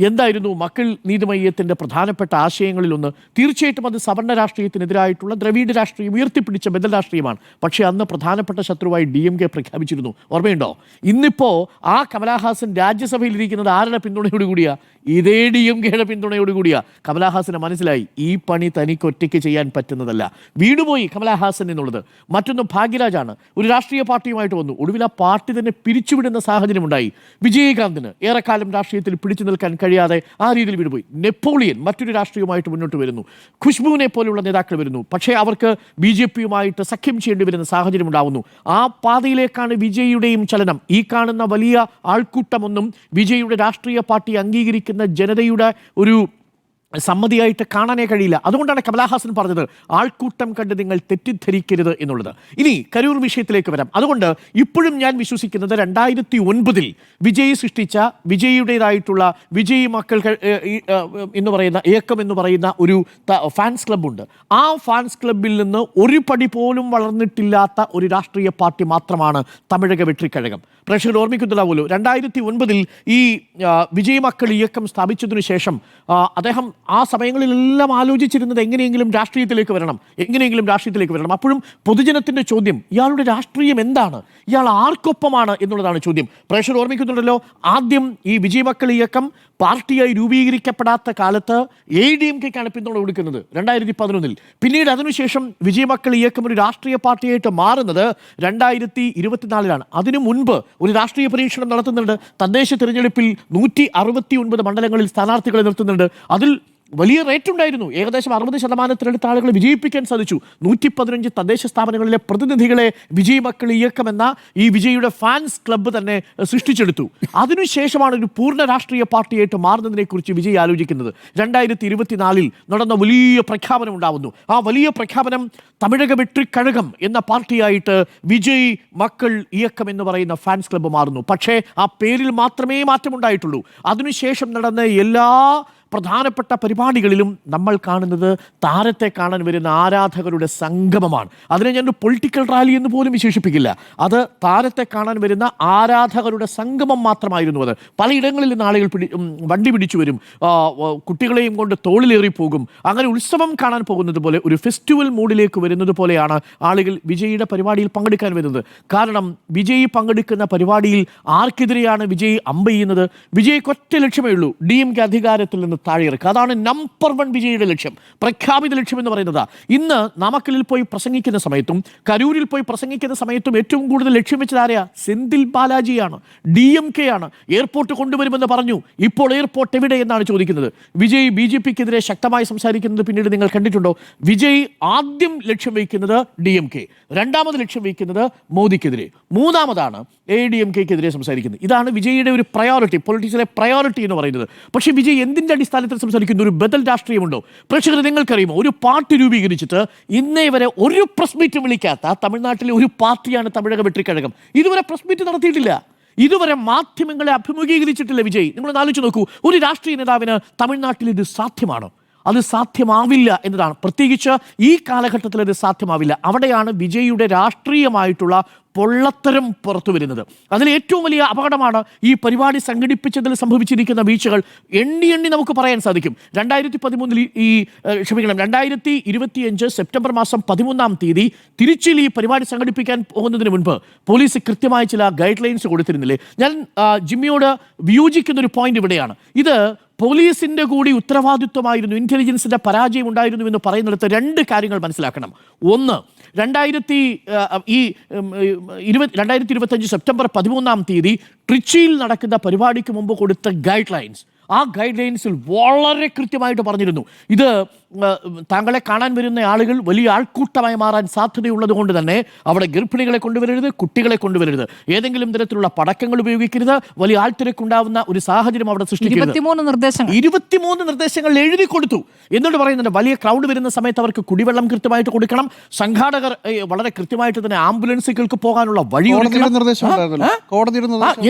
എന്തായിരുന്നു മക്കൾ നീതിമയ്യത്തിന്റെ പ്രധാനപ്പെട്ട ആശയങ്ങളിലൊന്ന്? തീർച്ചയായിട്ടും അത് സവർണ്ണ രാഷ്ട്രീയത്തിനെതിരായിട്ടുള്ള ദ്രവീഡ രാഷ്ട്രീയം ഉയർത്തിപ്പിടിച്ച ബദൽ രാഷ്ട്രീയമാണ്. പക്ഷേ അന്ന് പ്രധാനപ്പെട്ട ശത്രുവായി DMK പ്രഖ്യാപിച്ചിരുന്നു. ഓർമ്മയുണ്ടോ? ഇന്നിപ്പോ ആ കമലഹാസൻ രാജ്യസഭയിൽ ഇരിക്കുന്നത് ആരുടെ പിന്തുണയോട് കൂടിയാ? ഇതേ DMKയുടെ പിന്തുണയോട് കൂടിയാ. കമലഹാസന് മനസ്സിലായി ഈ പണി തനിക്ക് ഒറ്റയ്ക്ക് ചെയ്യാൻ പറ്റുന്നതല്ല. വീടുപോയി കമലഹാസൻ എന്നുള്ളത്. മറ്റൊന്ന് ഭാഗ്യരാജാണ്. ഒരു രാഷ്ട്രീയ പാർട്ടിയുമായിട്ട് വന്നു. ഒടുവിൽ ആ പാർട്ടി തന്നെ പിരിച്ചുവിടുന്ന സാഹചര്യമുണ്ടായി. വിജയകാന്തിന് ഏറെക്കാലം രാഷ്ട്രീയത്തിൽ പിടിച്ചു നിൽക്കാൻ കഴിയാതെ ആ രീതിയിൽ വീടുപോയി. നെപ്പോളിയൻ മറ്റൊരു രാഷ്ട്രീയമായിട്ട് മുന്നോട്ട് വരുന്നു. ഖുശ്ബുവിനെ പോലെയുള്ള നേതാക്കൾ വരുന്നു. പക്ഷേ അവർക്ക് BJPയുമായിട്ട് സഖ്യം ചെയ്യേണ്ടി വരുന്ന സാഹചര്യം ഉണ്ടാവുന്നു. ആ പാതയിലേക്കാണ് വിജയിയുടെയും ചലനം. ഈ കാണുന്ന വലിയ ആൾക്കൂട്ടമൊന്നും വിജയിയുടെ രാഷ്ട്രീയ പാർട്ടി അംഗീകരിക്കുന്ന ജനതയുടെ ഒരു സമ്മതിയായിട്ട് കാണാനേ കഴിയില്ല. അതുകൊണ്ടാണ് കമലഹാസൻ പറഞ്ഞത് ആൾക്കൂട്ടം കണ്ട് നിങ്ങൾ തെറ്റിദ്ധരിക്കരുത് എന്നുള്ളത്. ഇനി കരൂർ വിഷയത്തിലേക്ക് വരാം. അതുകൊണ്ട് ഇപ്പോഴും ഞാൻ വിശ്വസിക്കുന്നത് 2009 വിജയ് സൃഷ്ടിച്ച വിജയിയുടേതായിട്ടുള്ള വിജയ് മക്കൾ എന്ന് പറയുന്ന ഏക്കം എന്ന് പറയുന്ന ഒരു ഫാൻസ് ക്ലബ്ബുണ്ട്. ആ ഫാൻസ് ക്ലബ്ബിൽ നിന്ന് ഒരു പടി പോലും വളർന്നിട്ടില്ലാത്ത ഒരു രാഷ്ട്രീയ പാർട്ടി മാത്രമാണ് തമിഴക വെട്രിക്കഴകം. പ്രേക്ഷകർ ഓർമ്മിക്കുന്നുണ്ടാവുമല്ലോ, 2009 ഈ വിജയ് മക്കൾ ഇയക്കം സ്ഥാപിച്ചതിനു ശേഷം അദ്ദേഹം ആ സമയങ്ങളിലെല്ലാം ആലോചിച്ചിരുന്നത് എങ്ങനെയെങ്കിലും രാഷ്ട്രീയത്തിലേക്ക് വരണം. അപ്പോഴും പൊതുജനത്തിന്റെ ചോദ്യം ഇയാളുടെ രാഷ്ട്രീയം എന്താണ്, ഇയാൾ ആർക്കൊപ്പമാണ് എന്നുള്ളതാണ് ചോദ്യം. പ്രേക്ഷകർ ഓർമ്മിക്കുന്നുണ്ടല്ലോ, ആദ്യം ഈ വിജയ് മക്കൾ ഇയക്കം പാർട്ടിയായി രൂപീകരിക്കപ്പെടാത്ത കാലത്ത് ADMKക്കാണ് പിന്തുണ കൊടുക്കുന്നത് 2011. പിന്നീട് അതിനുശേഷം വിജയ് മക്കൾ ഇയക്കം ഒരു രാഷ്ട്രീയ പാർട്ടിയായിട്ട് മാറുന്നത് 2024 അതിനു മുൻപ് ഒരു രാഷ്ട്രീയ പരീക്ഷണം നടത്തുന്നുണ്ട്. തദ്ദേശ തിരഞ്ഞെടുപ്പിൽ 169 മണ്ഡലങ്ങളിൽ സ്ഥാനാർത്ഥികളെ നിർത്തുന്നുണ്ട്. അതിൽ വലിയ റേറ്റ് ഉണ്ടായിരുന്നു. ഏകദേശം 60% ആളുകൾ വിജയിപ്പിക്കാൻ സാധിച്ചു. 115 തദ്ദേശ സ്ഥാപനങ്ങളിലെ പ്രതിനിധികളെ വിജയ് മക്കൾ ഇയക്കം എന്ന ഈ വിജയിയുടെ ഫാൻസ് ക്ലബ്ബ് തന്നെ സൃഷ്ടിച്ചെടുത്തു. അതിനുശേഷമാണ് ഒരു പൂർണ്ണ രാഷ്ട്രീയ പാർട്ടിയായിട്ട് മാറുന്നതിനെ കുറിച്ച് വിജയ് ആലോചിക്കുന്നത്. 2024 നടന്ന വലിയ പ്രഖ്യാപനം ഉണ്ടാവുന്നു. ആ വലിയ പ്രഖ്യാപനം തമിഴക വെട്രിക്കഴകം എന്ന പാർട്ടിയായിട്ട് വിജയ് മക്കൾ ഇയക്കം എന്ന് പറയുന്ന ഫാൻസ് ക്ലബ്ബ് മാറുന്നു. പക്ഷേ ആ പേരിൽ മാത്രമേ മാറ്റമുണ്ടായിട്ടുള്ളൂ. അതിനുശേഷം നടന്ന എല്ലാ പ്രധാനപ്പെട്ട പരിപാടികളിലും നമ്മൾ കാണുന്നത് താരത്തെ കാണാൻ വരുന്ന ആരാധകരുടെ സംഗമമാണ്. അതിനെ ഞാൻ പൊളിറ്റിക്കൽ റാലി എന്ന് പോലും വിശേഷിപ്പിക്കില്ല. അത് താരത്തെ കാണാൻ വരുന്ന ആരാധകരുടെ സംഗമം മാത്രമായിരുന്നു. അത് പലയിടങ്ങളിൽ നിന്ന് ആളുകൾ വണ്ടി പിടിച്ചു വരും, കുട്ടികളെയും കൊണ്ട് തോളിലേറി പോകും. അങ്ങനെ ഉത്സവം കാണാൻ പോകുന്നത് പോലെ ഒരു ഫെസ്റ്റിവൽ മൂഡിലേക്ക് വരുന്നത് പോലെയാണ് ആളുകൾ വിജയിയുടെ പരിപാടിയിൽ പങ്കെടുക്കാൻ വരുന്നത്. കാരണം വിജയ് പങ്കെടുക്കുന്ന പരിപാടിയിൽ ആർക്കെതിരെയാണ് വിജയ് അമ്പെയ്യുന്നത്? വിജയ്ക്ക് ഒറ്റ ലക്ഷ്യമേ ഉള്ളൂ, DMK അധികാരത്തിൽ നിന്ന് താഴെ ഇറക്കുക. അതാണ് നമ്പർ 1 വിജയിയുടെ ലക്ഷ്യം, പ്രഖ്യാപിത ലക്ഷ്യം എന്ന് പറയുന്നത്. ഇന്ന് നാമക്കലിൽ പോയി പ്രസംഗിക്കുന്ന സമയത്തും കരൂരിൽ പോയി പ്രസംഗിക്കുന്ന സമയത്തും ഏറ്റവും കൂടുതൽ ലക്ഷ്യം വെച്ചത് ആരെയാ? സെന്തിൽ ബാലാജിയാണ്, DMK ആണ്. എയർപോർട്ട് കൊണ്ടുവരുമെന്ന് പറഞ്ഞു. ഇപ്പോൾ എയർപോർട്ട് എവിടെ എന്നാണ് ചോദിക്കുന്നത്. വിജയ് BJPക്കെതിരെ ശക്തമായി സംസാരിക്കുന്നത് പിന്നീട് നിങ്ങൾ കണ്ടിട്ടുണ്ടോ? വിജയ് ആദ്യം ലക്ഷ്യം വയ്ക്കുന്നത് DMK, രണ്ടാമത് ലക്ഷ്യം വയ്ക്കുന്നത് മോദിക്കെതിരെ, മൂന്നാമതാണ് ADMKക്കെതിരെ സംസാരിക്കുന്നത്. ഇതാണ് വിജയിയുടെ ഒരു പ്രയോറിറ്റി, പൊളിറ്റിക്സിലെ പ്രയോറിറ്റി എന്ന് പറയുന്നത്. പക്ഷേ വിജയ് എന്തിന്റെ അടിസ്ഥാനത്തിൽ സംസാരിക്കുന്ന ഒരു ബദൽ രാഷ്ട്രീയമുണ്ടോ? പ്രേക്ഷകർ നിങ്ങൾക്കറിയുമോ, ഒരു പാർട്ടി രൂപീകരിച്ചിട്ട് ഇന്നേ വരെ ഒരു പ്രസ് മീറ്റ് വിളിക്കാത്ത തമിഴ്നാട്ടിലെ ഒരു പാർട്ടിയാണ് തമിഴക വെട്രിക്കഴകം. ഇതുവരെ പ്രസ് മീറ്റ് നടത്തിയിട്ടില്ല. ഇതുവരെ മാധ്യമങ്ങളെ അഭിമുഖീകരിച്ചിട്ടില്ല വിജയ്. നിങ്ങൾ ആലോചിച്ച് നോക്കൂ, ഒരു രാഷ്ട്രീയ നേതാവിന് തമിഴ്നാട്ടിൽ ഇത് സാധ്യമാണോ? അത് സാധ്യമാവില്ല എന്നതാണ്. പ്രത്യേകിച്ച് ഈ കാലഘട്ടത്തിൽ അത് സാധ്യമാവില്ല. അവിടെയാണ് വിജയിയുടെ രാഷ്ട്രീയമായിട്ടുള്ള പൊള്ളത്തരം പുറത്തു വരുന്നത്. അതിൽ ഏറ്റവും വലിയ അപകടമാണ് ഈ പരിപാടി സംഘടിപ്പിച്ചതിൽ സംഭവിച്ചിരിക്കുന്ന വീഴ്ചകൾ. എണ്ണി നമുക്ക് പറയാൻ സാധിക്കും. 2025 സെപ്റ്റംബർ മാസം 13 തിരുച്ചിയിൽ ഈ പരിപാടി സംഘടിപ്പിക്കാൻ പോകുന്നതിന് മുൻപ് പോലീസ് കൃത്യമായ ചില ഗൈഡ് ലൈൻസ് കൊടുത്തിരുന്നില്ലേ? ഞാൻ ജിമ്മിയോട് വിയോജിക്കുന്ന ഒരു പോയിന്റ് ഇവിടെയാണ്. ഇത് പോലീസിന്റെ കൂടി ഉത്തരവാദിത്വമായിരുന്നു, ഇന്റലിജൻസിന്റെ പരാജയം ഉണ്ടായിരുന്നു എന്ന് പറയുന്നിടത്ത് 2 കാര്യങ്ങൾ മനസ്സിലാക്കണം. ഒന്ന്, 2025 സെപ്റ്റംബർ 13 ട്രിച്ചിയിൽ നടക്കുന്ന പരിപാടിക്ക് മുമ്പ് കൊടുത്ത ഗൈഡ് ലൈൻസ്, ആ ഗൈഡ് ലൈൻസിൽ വളരെ കൃത്യമായിട്ട് പറഞ്ഞിരുന്നു, ഇത് താങ്കളെ കാണാൻ വരുന്ന ആളുകൾ വലിയ ആൾക്കൂട്ടമായി മാറാൻ സാധ്യതയുള്ളത് കൊണ്ട് തന്നെ അവിടെ ഗർഭിണികളെ കൊണ്ടുവരരുത്, കുട്ടികളെ കൊണ്ടുവരരുത്, ഏതെങ്കിലും തരത്തിലുള്ള പടക്കങ്ങൾ ഉപയോഗിക്കരുത്, വലിയ ആൾത്തിരക്കുണ്ടാവുന്ന ഒരു സാഹചര്യം അവിടെ സൃഷ്ടിക്കരുത്. 23 നിർദ്ദേശങ്ങൾ എഴുതി കൊടുത്തു. എന്നിട്ട് പറയുന്നുണ്ട് വലിയ ക്രൗഡ് വരുന്ന സമയത്ത് അവർക്ക് കുടിവെള്ളം കൃത്യമായിട്ട് കൊടുക്കണം, സംഘാടകർ വളരെ കൃത്യമായിട്ട് തന്നെ ആംബുലൻസുകൾക്ക് പോകാനുള്ള വഴി കൊടുക്കണം.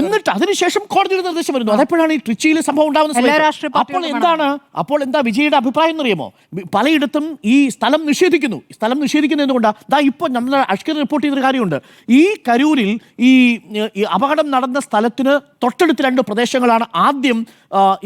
എന്നിട്ട് അതിനുശേഷം കോടതിയുടെ നിർദ്ദേശം വരുന്നു. അതെപ്പോഴാണ് ഈ ട്രിച്ചിയിൽ സംഭവം ഉണ്ടാവുന്ന സമയത്ത്. അപ്പോൾ എന്താ വിജയുടെ അഭിപ്രായം എന്നറിയാമോ? പലയിടത്തും ഈ സ്ഥലം നിഷേധിക്കുന്നു. സ്ഥലം നിഷേധിക്കുന്നത് എന്തുകൊണ്ടാണ്? ദാ ഇപ്പോൾ നമ്മൾ അഷ്കർ റിപ്പോർട്ട് ചെയ്തൊരു കാര്യമുണ്ട്. ഈ കരൂരിൽ ഈ അപകടം നടന്ന സ്ഥലത്തിന് തൊട്ടടുത്ത് 2 പ്രദേശങ്ങളാണ് ആദ്യം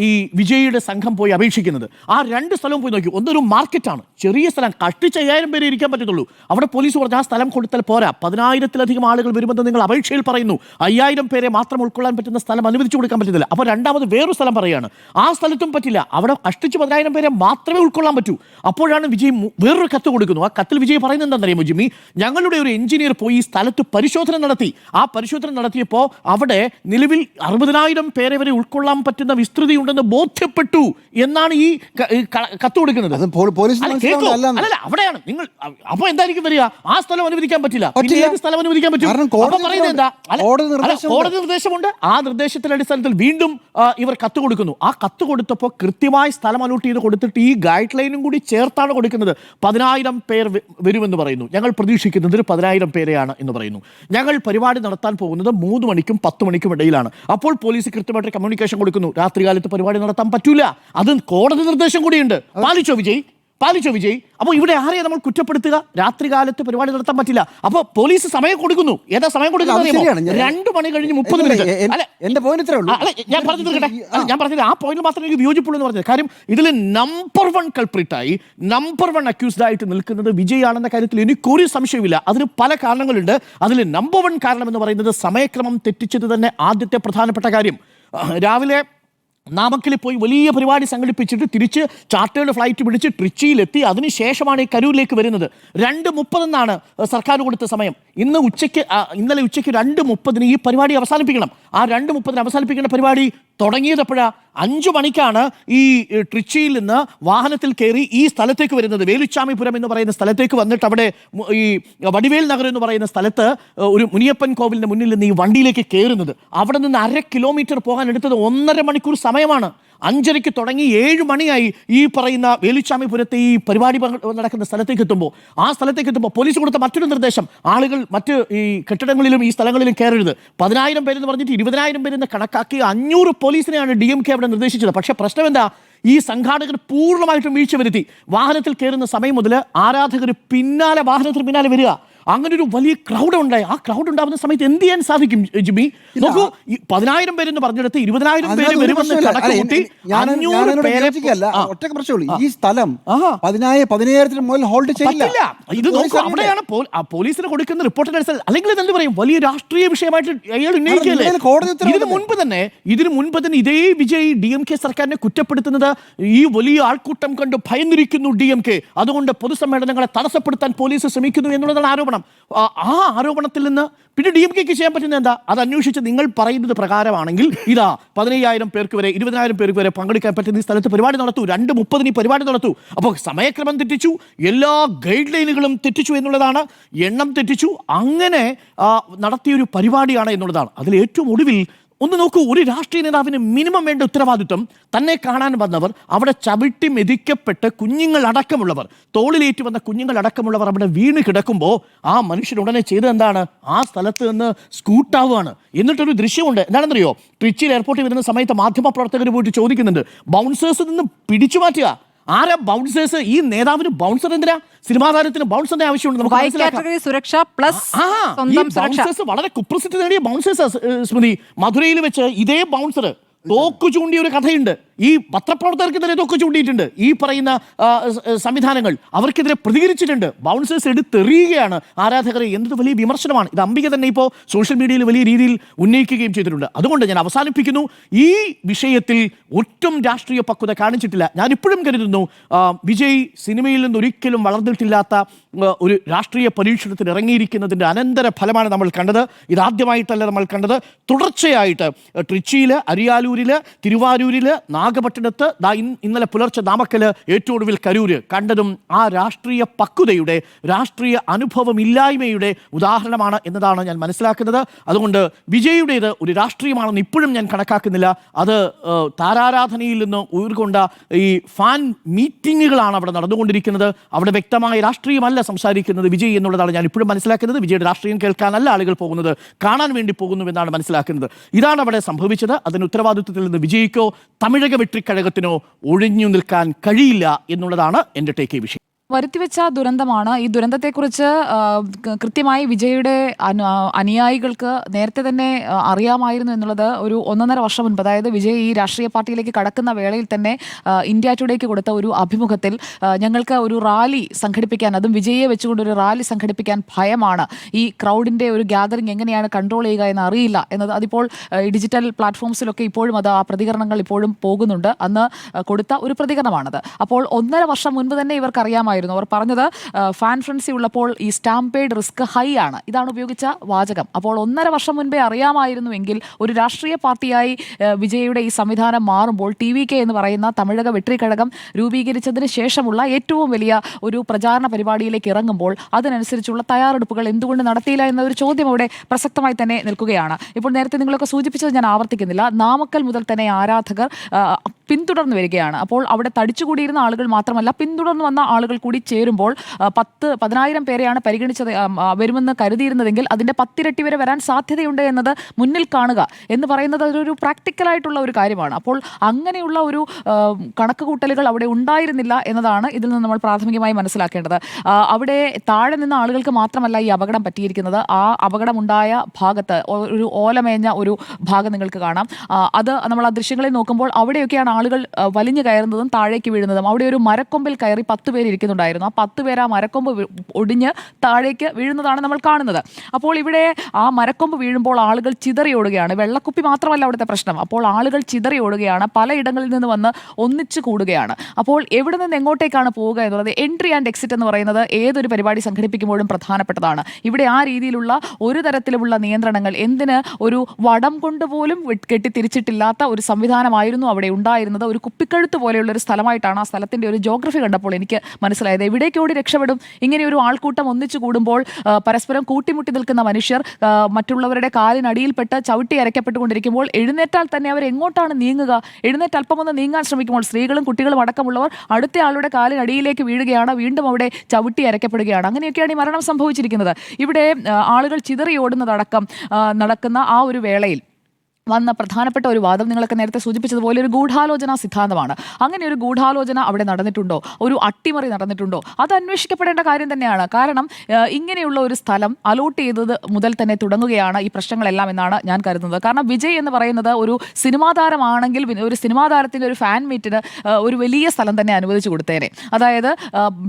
ഈ വിജയിയുടെ സംഘം പോയി അപേക്ഷിക്കുന്നത്. ആ 2 സ്ഥലവും പോയി നോക്കി. ഒന്നൊരു മാർക്കറ്റാണ്, ചെറിയ സ്ഥലം, കഷ്ടിച്ച് 5000 പേരെ ഇരിക്കാൻ പറ്റത്തുള്ളൂ. അവിടെ പോലീസ് പറഞ്ഞു ആ സ്ഥലം കൊടുത്താൽ പോരാ, 10000-ലധികം ആളുകൾ വരുമെന്ന് നിങ്ങൾ അപേക്ഷയിൽ പറയുന്നു, 5000 പേരെ മാത്രം ഉൾക്കൊള്ളാൻ പറ്റുന്ന സ്ഥലം അനുവദിച്ചു കൊടുക്കാൻ പറ്റുന്നില്ല. അപ്പോൾ രണ്ടാമത് വേറൊരു സ്ഥലം പറയുകയാണ്, ആ സ്ഥലത്തും പറ്റില്ല, അവിടെ കഷ്ടിച്ച് 10000 പേരെ മാത്രമേ ഉൾക്കൊള്ളാൻ പറ്റൂ. അപ്പോഴാണ് വിജയ് വേറൊരു കത്ത് കൊടുക്കുന്നു. ആ കത്തിൽ വിജയ് പറയുന്നത് എന്താണെന്നറിയാമോ ജിമ്മി? ഞങ്ങളുടെ ഒരു എഞ്ചിനീയർ പോയി ഈ സ്ഥലത്ത് പരിശോധന നടത്തി. ആ പരിശോധന നടത്തിയപ്പോൾ അവിടെ നിലവിൽ 60000 പേരെ വരെ ഉൾക്കൊള്ളാൻ പറ്റുന്ന വിസ്തൃതി ഉണ്ടെന്ന് ബോധ്യപ്പെട്ടു എന്നാണ് ഈ കത്ത് കൊടുക്കുന്നത്. അല്ലല്ല, അവിടെയാണ് നിങ്ങൾ. അപ്പൊ എന്തായിരിക്കും വരിക? ആ സ്ഥലം അനുവദിക്കാൻ പറ്റില്ല, പിന്നെ ഏത് സ്ഥലം അനുവദിക്കാൻ പറ്റും? അപ്പൊ പറയുന്നത് എന്താ? കോടതി നിർദ്ദേശമുണ്ട്. ആ നിർദ്ദേശത്തിന്റെ അടിസ്ഥാനത്തിൽ വീണ്ടും ഇവർ കത്ത് കൊടുക്കുന്നു. ആ കത്ത് കൊടുത്തപ്പോൾ കൃത്യമായി സ്ഥലം അലോട്ട് ചെയ്ത് കൊടുത്തിട്ട് ഈ ഗൈഡ് ലൈനും കൂടി ചേർത്താണ് കൊടുക്കുന്നത്. 10000 പേർ വരുമെന്ന് പറയുന്നു. ഞങ്ങൾ പ്രതീക്ഷിക്കുന്നത് 10000 പേരെയാണ് എന്ന് പറയുന്നു. ഞങ്ങൾ പരിപാടി നടത്താൻ പോകുന്നത് 3 മണിക്കും 10 മണിക്കും ഇടയിലാണ്. അപ്പോൾ പോലീസ് കൃത്യമായിട്ട് കമ്മ്യൂണിക്കേഷൻ കൊടുക്കുന്നു, രാത്രികാലത്ത് പരിപാടി നടത്താൻ പറ്റൂല. അത് കോടതി നിർദ്ദേശം കൂടിയുണ്ട്. പാലിച്ചോ വിജയ്? അപ്പോൾ ഇവിടെ ആരെയാണ് നമ്മൾ കുറ്റപ്പെടുത്തുക? രാത്രികാലത്ത് പരിപാടി നടത്താൻ പറ്റില്ല. അപ്പോൾ പോലീസ് സമയം കൊടുക്കുന്നു. ഏതാ സമയം കൊടുക്കുന്നത്? 2 മണി കഴിഞ്ഞ് 30 മിനിറ്റ്. ഞാൻ പറഞ്ഞത് ആ പോയിന്റ് മാത്രമേ എനിക്ക് വിയോജിപ്പുള്ളൂ എന്ന് പറഞ്ഞത്. കാര്യം ഇതിൽ നമ്പർ 1 കൾപ്രിറ്റായി, നമ്പർ 1 അക്യൂസ്ഡ് ആയിട്ട് നിൽക്കുന്നത് വിജയ് ആണെന്ന കാര്യത്തിൽ എനിക്കൊരു സംശയമില്ല. അതിന് പല കാരണങ്ങളുണ്ട്. അതിൽ നമ്പർ 1 കാരണം എന്ന് പറയുന്നത് സമയക്രമം തെറ്റിച്ചത് തന്നെ ആദ്യത്തെ പ്രധാനപ്പെട്ട കാര്യം. രാവിലെ നാമക്കൽ പോയി വലിയ പരിപാടി സംഘടിപ്പിച്ചിട്ട് തിരിച്ച് ചാർട്ടേഡ് ഫ്ലൈറ്റ് പിടിച്ച് ട്രിച്ചിയിലെത്തി. അതിനുശേഷമാണ് ഈ കരൂരിലേക്ക് വരുന്നത്. 2:30 സർക്കാർ കൊടുത്ത സമയം. ഇന്നലെ ഉച്ചയ്ക്ക് 2:30 ഈ പരിപാടി അവസാനിപ്പിക്കണം. ആ 2:30 അവസാനിപ്പിക്കേണ്ട പരിപാടി തുടങ്ങിയതെപ്പോഴാണ്? 5 മണിക്കാണ് ഈ ട്രിച്ചിയിൽ നിന്ന് വാഹനത്തിൽ കയറി ഈ സ്ഥലത്തേക്ക് വരുന്നത്. വേലുച്ചാമിപുരം എന്ന് പറയുന്ന സ്ഥലത്തേക്ക് വന്നിട്ട് അവിടെ ഈ വടിവേൽ നഗർ എന്ന് പറയുന്ന സ്ഥലത്ത് ഒരു മുനിയപ്പൻ കോവിലിന്റെ മുന്നിൽ നിന്ന് ഈ വണ്ടിയിലേക്ക് കയറുന്നത്. അവിടെ നിന്ന് 1/2 കിലോമീറ്റർ പോകാൻ എടുത്തത് 1.5 മണിക്കൂർ സമയമാണ്. 5:30 തുടങ്ങി 7 മണിയായി ഈ പറയുന്ന വേലുച്ചാമിപുരത്തെ ഈ പരിപാടി നടക്കുന്ന സ്ഥലത്തേക്ക് എത്തുമ്പോൾ പോലീസ് കൊടുത്ത മറ്റൊരു നിർദ്ദേശം, ആളുകൾ മറ്റ് ഈ കെട്ടിടങ്ങളിലും ഈ സ്ഥലങ്ങളിലും കയറരുത്. 10000 പേരെന്ന് പറഞ്ഞിട്ട് 20000 പേരെന്ന് കണക്കാക്കി 500 പോലീസിനെയാണ് DMK അവിടെ നിർദ്ദേശിച്ചത്. പക്ഷേ പ്രശ്നം എന്താ? ഈ സംഘാടകർ പൂർണ്ണമായിട്ടും വീഴ്ച വരുത്തി. വാഹനത്തിൽ കയറുന്ന സമയം മുതൽ ആരാധകർ വാഹനത്തിന് പിന്നാലെ വരിക. അങ്ങനെ ഒരു വലിയ ക്രൗഡ് ഉണ്ടായി. ആ ക്രൗഡ് ഉണ്ടാകുന്ന സമയത്ത് എന്ത് ചെയ്യാൻ സാധിക്കും ജിമ്മി? നോക്കൂ, 10000 പേരെന്ന് പറഞ്ഞെടുത്ത് 20000 പേര് വരുമെന്ന് കണക്കുകൂട്ടി 500 പേരെ. ഈ സ്ഥലം 10000 മുതൽ ഹോൾഡ് ചെയ്യില്ല. ഇത് നോക്കൂ, അവിടെയാണ് പോലീസിന് കൊടുക്കുന്ന റിപ്പോർട്ടിന് അനുസരിച്ച്. അല്ലെങ്കിൽ എന്ത് പറയും, വലിയ രാഷ്ട്രീയ വിഷയമായിട്ട് അയാൾ ഉന്നയിക്കല്ലേ? ഇതിനു മുൻപ് തന്നെ ഇതേ വിജയ് DMK സർക്കാരിനെ കുറ്റപ്പെടുത്തുന്നത് ഈ വലിയ ആൾക്കൂട്ടം കണ്ട് ഭയന്നിരിക്കുന്നു DMK, അതുകൊണ്ട് പൊതുസമ്മേളനങ്ങളെ തടസ്സപ്പെടുത്താൻ പോലീസ് ശ്രമിക്കുന്നു എന്നുള്ളതാണ് ആരോപണം. ആ ആരോപണത്തിൽ നിന്ന് പിന്നെ DMKക്ക് ചെയ്യാൻ പറ്റുന്നത് എന്താ? അത് അന്വേഷിച്ച് നിങ്ങൾ പറയുന്നത് പ്രകാരമാണെങ്കിൽ ഇതാ 15000 പേർക്ക് വരെ 20000 പേർക്ക് വരെ പങ്കെടുക്കാൻ പറ്റുന്ന ഈ സ്ഥലത്ത് പരിപാടി നടത്തൂ. 2:30 പരിപാടി നടത്തൂ. അപ്പോൾ സമയക്രമം തെറ്റിച്ചു, എല്ലാ ഗൈഡ് ലൈനുകളും തെറ്റിച്ചു എന്നുള്ളതാണ്, എണ്ണം തെറ്റിച്ചു. അങ്ങനെ നടത്തിയൊരു പരിപാടിയാണ് എന്നുള്ളതാണ്. അതിൽ ഏറ്റവും ഒടുവിൽ ഒന്ന് നോക്കൂ, ഒരു രാഷ്ട്രീയ നേതാവിന് മിനിമം വേണ്ട ഉത്തരവാദിത്വം, തന്നെ കാണാൻ വന്നവർ, അവിടെ ചവിട്ടി മെതിക്കപ്പെട്ട് കുഞ്ഞുങ്ങളടക്കമുള്ളവർ, തോളിലേറ്റ് വന്ന കുഞ്ഞുങ്ങളടക്കമുള്ളവർ അവിടെ വീണ് കിടക്കുമ്പോൾ ആ മനുഷ്യൻ ഉടനെ ചെയ്തത് എന്താണ്? ആ സ്ഥലത്ത് നിന്ന് സ്കൂട്ടാവുകയാണ്. എന്നിട്ടൊരു ദൃശ്യമുണ്ട്. എന്താണെന്നറിയോ? ട്രിച്ചിയിൽ എയർപോർട്ടിൽ വരുന്ന സമയത്ത് മാധ്യമപ്രവർത്തകർ പോയിട്ട് ചോദിക്കുന്നുണ്ട്, ബൗൺസേഴ്സിൽ നിന്ന് പിടിച്ചു മാറ്റുക. ആരാ ബൗൺസേഴ്സ്? ഈ നേതാവിന് ബൗൺസർ എന്തിനാ? സിനിമാ താരത്തിന് ബൗൺസറിന്റെ ആവശ്യമുണ്ട്. നമുക്ക് വളരെ കുപ്രസിദ്ധി നേടിയ ബൗൺസേഴ്സ്. സ്മൃതി, മധുരയിൽ വെച്ച് ഇതേ ബൗൺസർ തോക്ക് ചൂണ്ടിയ ഒരു കഥയുണ്ട്. ഈ പത്രപ്രവർത്തകർക്കെതിരെ തോക്ക് ചൂണ്ടിയിട്ടുണ്ട്. ഈ പറയുന്ന സംവിധാനങ്ങൾ അവർക്കെതിരെ പ്രതികരിച്ചിട്ടുണ്ട്. ബൗൺസേഴ്സ് എടുത്തെറിയുകയാണ് ആരാധകരെ. എന്ത് വലിയ വിമർശനമാണ് ഇത്! അംബിക തന്നെ ഇപ്പോൾ സോഷ്യൽ മീഡിയയിൽ വലിയ രീതിയിൽ ഉന്നയിക്കുകയും ചെയ്തിട്ടുണ്ട്. അതുകൊണ്ട് ഞാൻ അവസാനിപ്പിക്കുന്നു, ഈ വിഷയത്തിൽ ഒട്ടും രാഷ്ട്രീയ പക്വത കാണിച്ചിട്ടില്ല. ഞാനിപ്പോഴും കരുതുന്നു വിജയ് സിനിമയിൽ നിന്ന് ഒരിക്കലും വളർന്നിട്ടില്ലാത്ത ഒരു രാഷ്ട്രീയ പരീക്ഷണത്തിന് ഇറങ്ങിയിരിക്കുന്നതിൻ്റെ അനന്തര ഫലമാണ് നമ്മൾ കണ്ടത്. ഇതാദ്യമായിട്ടല്ല നമ്മൾ കണ്ടത്. തുടർച്ചയായിട്ട് ട്രിച്ചിയിൽ, അരിയാലൂരിൽ, തിരുവാരൂരിൽ, നാഗപട്ടണത്ത്, ഇന്നലെ പുലർച്ചെ നാമക്കല്, ഏറ്റവും ഒടുവിൽ കരൂര് കണ്ടതും ആ രാഷ്ട്രീയ പക്വതയുടെ, രാഷ്ട്രീയ അനുഭവമില്ലായ്മയുടെ ഉദാഹരണമാണ് എന്നതാണ് ഞാൻ മനസ്സിലാക്കുന്നത്. അതുകൊണ്ട് വിജയുടേത് ഒരു രാഷ്ട്രീയമാണെന്ന് ഇപ്പോഴും ഞാൻ കണക്കാക്കുന്നില്ല. അത് താരാരാധനയിൽ നിന്ന് ഉയർകൊണ്ട ഈ ഫാൻ മീറ്റിങ്ങുകളാണ് അവിടെ നടന്നുകൊണ്ടിരിക്കുന്നത്. അവിടെ വ്യക്തമായ രാഷ്ട്രീയമല്ല സംസാരിക്കുന്നത് വിജയ് എന്നുള്ളതാണ് ഞാൻ ഇപ്പോഴും മനസ്സിലാക്കുന്നത്. വിജയുടെ രാഷ്ട്രീയം കേൾക്കാനല്ല ആളുകൾ പോകുന്നത്, കാണാൻ വേണ്ടി പോകുന്നു എന്നാണ് മനസ്സിലാക്കുന്നത്. ഇതാണ് അവിടെ സംഭവിച്ചത്. അതിന് ഉത്തരവാദിത്വത്തിൽ നിന്ന് വിജയിക്കോ തമിഴക വെട്രിക്കഴകത്തിനോ ഒഴിഞ്ഞു നിൽക്കാൻ കഴിയില്ല എന്നുള്ളതാണ് എൻ്റെ ടേക്ക് വിഷയം. വരുത്തിവെച്ച ദുരന്തമാണ്. ഈ ദുരന്തത്തെക്കുറിച്ച് കൃത്യമായി വിജയുടെ അനുയായികൾക്ക് നേരത്തെ തന്നെ അറിയാമായിരുന്നു എന്നുള്ളത് ഒരു 1.5 വർഷം മുൻപ്, അതായത് വിജയ് ഈ രാഷ്ട്രീയ പാർട്ടിയിലേക്ക് കടക്കുന്ന വേളയിൽ തന്നെ ഇന്ത്യ ടുഡേക്ക് കൊടുത്ത ഒരു അഭിമുഖത്തിൽ ഞങ്ങൾക്ക് ഒരു റാലി സംഘടിപ്പിക്കാൻ, അതും വിജയെ വെച്ചുകൊണ്ട് ഒരു റാലി സംഘടിപ്പിക്കാൻ ഭയമാണ്, ഈ ക്രൗഡിൻ്റെ ഒരു ഗ്യാതറിംഗ് എങ്ങനെയാണ് കൺട്രോൾ ചെയ്യുക എന്ന് അറിയില്ല എന്നത്, അതിപ്പോൾ ഡിജിറ്റൽ പ്ലാറ്റ്ഫോംസിലൊക്കെ ഇപ്പോഴും അത് ആ പ്രതികരണങ്ങൾ ഇപ്പോഴും പോകുന്നുണ്ട്. അന്ന് കൊടുത്ത ഒരു പ്രതികരണമാണത്. അപ്പോൾ 1.5 വർഷം മുൻപ് തന്നെ ഇവർക്ക് അറിയാമായിരുന്നു. അവർ പറഞ്ഞത് ഫാൻ ഫ്രൻസി ഉള്ളപ്പോൾ ഈ സ്റ്റാമ്പേഡ് റിസ്ക് ഹൈ ആണ്, ഇതാണ് ഉപയോഗിച്ച വാചകം. അപ്പോൾ 1.5 വർഷം മുൻപേ അറിയാമായിരുന്നുവെങ്കിൽ ഒരു രാഷ്ട്രീയ പാർട്ടിയായി വിജയയുടെ ഈ സംവിധാനം മാറുമ്പോൾ TVK എന്ന് പറയുന്ന തമിഴക വെട്രിക്കഴകം രൂപീകരിച്ചതിന് ശേഷമുള്ള ഏറ്റവും വലിയ ഒരു പ്രചാരണ പരിപാടിയിലേക്ക് ഇറങ്ങുമ്പോൾ അതിനനുസരിച്ചുള്ള തയ്യാറെടുപ്പുകൾ എന്തുകൊണ്ട് നടത്തിയില്ല എന്ന ഒരു ചോദ്യം അവിടെ പ്രസക്തമായി തന്നെ നിൽക്കുകയാണ്. ഇപ്പോൾ നേരത്തെ നിങ്ങളൊക്കെ സൂചിപ്പിച്ചത് ഞാൻ ആവർത്തിക്കുന്നില്ല, നാമക്കൽ മുതൽ തന്നെ ആരാധകർ പിന്തുടർന്ന് വരികയാണ്. അപ്പോൾ അവിടെ തടിച്ചുകൂടിയിരുന്ന ആളുകൾ മാത്രമല്ല, പിന്തുടർന്ന് വന്ന ആളുകൾ കൂടി ചേരുമ്പോൾ 10,000 പേരെയാണ് പരിഗണിച്ചത് വരുമെന്ന് കരുതിയിരുന്നതെങ്കിൽ അതിൻ്റെ 10 ഇരട്ടി വരെ വരാൻ സാധ്യതയുണ്ട് എന്നത് മുന്നിൽ കാണുക എന്ന് പറയുന്നത് അതൊരു പ്രാക്ടിക്കലായിട്ടുള്ള ഒരു കാര്യമാണ്. അപ്പോൾ അങ്ങനെയുള്ള ഒരു കണക്കുകൂട്ടലുകൾ അവിടെ ഉണ്ടായിരുന്നില്ല എന്നതാണ് ഇതിൽ നിന്ന് നമ്മൾ പ്രാഥമികമായി മനസ്സിലാക്കേണ്ടത്. അവിടെ താഴെ നിന്ന ആളുകൾക്ക് മാത്രമല്ല ഈ അപകടം പറ്റിയിരിക്കുന്നത്. ആ അപകടമുണ്ടായ ഭാഗത്ത് ഒരു ഓലമേഞ്ഞ ഒരു ഭാഗം നിങ്ങൾക്ക് കാണാം. അത് നമ്മൾ ആ ദൃശ്യങ്ങളിൽ നോക്കുമ്പോൾ അവിടെയൊക്കെയാണ് ആളുകൾ വലിഞ്ഞു കയറുന്നതും താഴേക്ക് വീഴുന്നതും. അവിടെ ഒരു മരക്കൊമ്പിൽ കയറി 10 പേര് ഇരിക്കുന്നുണ്ടായിരുന്നു. ആ 10 പേര് ആ മരക്കൊമ്പ് ഒടിഞ്ഞ് താഴേക്ക് വീഴുന്നതാണ് നമ്മൾ കാണുന്നത്. അപ്പോൾ ഇവിടെ ആ മരക്കൊമ്പ് വീഴുമ്പോൾ ആളുകൾ ചിതറിയോടുകയാണ്. വെള്ളക്കുപ്പി മാത്രമല്ല അവിടുത്തെ പ്രശ്നം. അപ്പോൾ ആളുകൾ ചിതറിയോടുകയാണ്, പലയിടങ്ങളിൽ നിന്ന് വന്ന് ഒന്നിച്ചു കൂടുകയാണ്. അപ്പോൾ എവിടെ നിന്ന് എങ്ങോട്ടേക്കാണ് പോവുക എന്നുള്ളത്, എൻട്രി ആൻഡ് എക്സിറ്റ് എന്ന് പറയുന്നത് ഏതൊരു പരിപാടി സംഘടിപ്പിക്കുമ്പോഴും പ്രധാനപ്പെട്ടതാണ്. ഇവിടെ ആ രീതിയിലുള്ള ഒരു തരത്തിലുമുള്ള നിയന്ത്രണങ്ങൾ, എന്തിന് ഒരു വടം കൊണ്ടുപോലും കെട്ടിത്തിരിച്ചിട്ടില്ലാത്ത ഒരു സംവിധാനമായിരുന്നു അവിടെ ഉണ്ടായിരുന്നത്. ഒരു കുപ്പിക്കഴുത്ത് പോലെയുള്ള ഒരു സ്ഥലമായിട്ടാണ് ആ സ്ഥലത്തിൻ്റെ ഒരു ജോഗ്രഫി കണ്ടപ്പോൾ എനിക്ക് മനസ്സിലായത്. എവിടേക്ക് ഓടി രക്ഷപ്പെടും? ഇങ്ങനെ ഒരു ആൾക്കൂട്ടം ഒന്നിച്ചു കൂടുമ്പോൾ പരസ്പരം കൂട്ടിമുട്ടി നിൽക്കുന്ന മനുഷ്യർ മറ്റുള്ളവരുടെ കാലിനടിയിൽപ്പെട്ട് ചവിട്ടി അരയ്ക്കപ്പെട്ടുകൊണ്ടിരിക്കുമ്പോൾ എഴുന്നേറ്റാൽ തന്നെ അവർ എങ്ങോട്ടാണ് നീങ്ങുക? എഴുന്നേറ്റ് അല്പമൊന്ന് നീങ്ങാൻ ശ്രമിക്കുമ്പോൾ സ്ത്രീകളും കുട്ടികളും അടക്കമുള്ളവർ അടുത്ത ആളുടെ കാലിനടിയിലേക്ക് വീഴുകയാണ്, വീണ്ടും അവിടെ ചവിട്ടി അരയ്ക്കപ്പെടുകയാണ്. അങ്ങനെയൊക്കെയാണ് ഈ മരണം സംഭവിച്ചിരിക്കുന്നത്. ഇവിടെ ആളുകൾ ചിതറിയോടുന്നതടക്കം നടക്കുന്ന ആ ഒരു വേളയിൽ വന്ന പ്രധാനപ്പെട്ട ഒരു വാദം നിങ്ങളൊക്കെ നേരത്തെ സൂചിപ്പിച്ചതുപോലെ ഒരു ഗൂഢാലോചന സിദ്ധാന്തമാണ്. അങ്ങനെ ഒരു ഗൂഢാലോചന അവിടെ നടന്നിട്ടുണ്ടോ, ഒരു അട്ടിമറി നടന്നിട്ടുണ്ടോ, അത് അന്വേഷിക്കപ്പെടേണ്ട കാര്യം തന്നെയാണ്. കാരണം ഇങ്ങനെയുള്ള ഒരു സ്ഥലം അലോട്ട് ചെയ്തത് മുതൽ തന്നെ തുടങ്ങുകയാണ് ഈ പ്രശ്നങ്ങളെല്ലാം എന്നാണ് ഞാൻ കരുതുന്നത്. കാരണം വിജയ് എന്ന് പറയുന്നത് ഒരു സിനിമാ താരമാണെങ്കിൽ ഒരു സിനിമാ താരത്തിൻ്റെ ഒരു ഫാൻ മീറ്റിന് ഒരു വലിയ സ്ഥലം തന്നെ അനുവദിച്ചു കൊടുത്തേനെ. അതായത്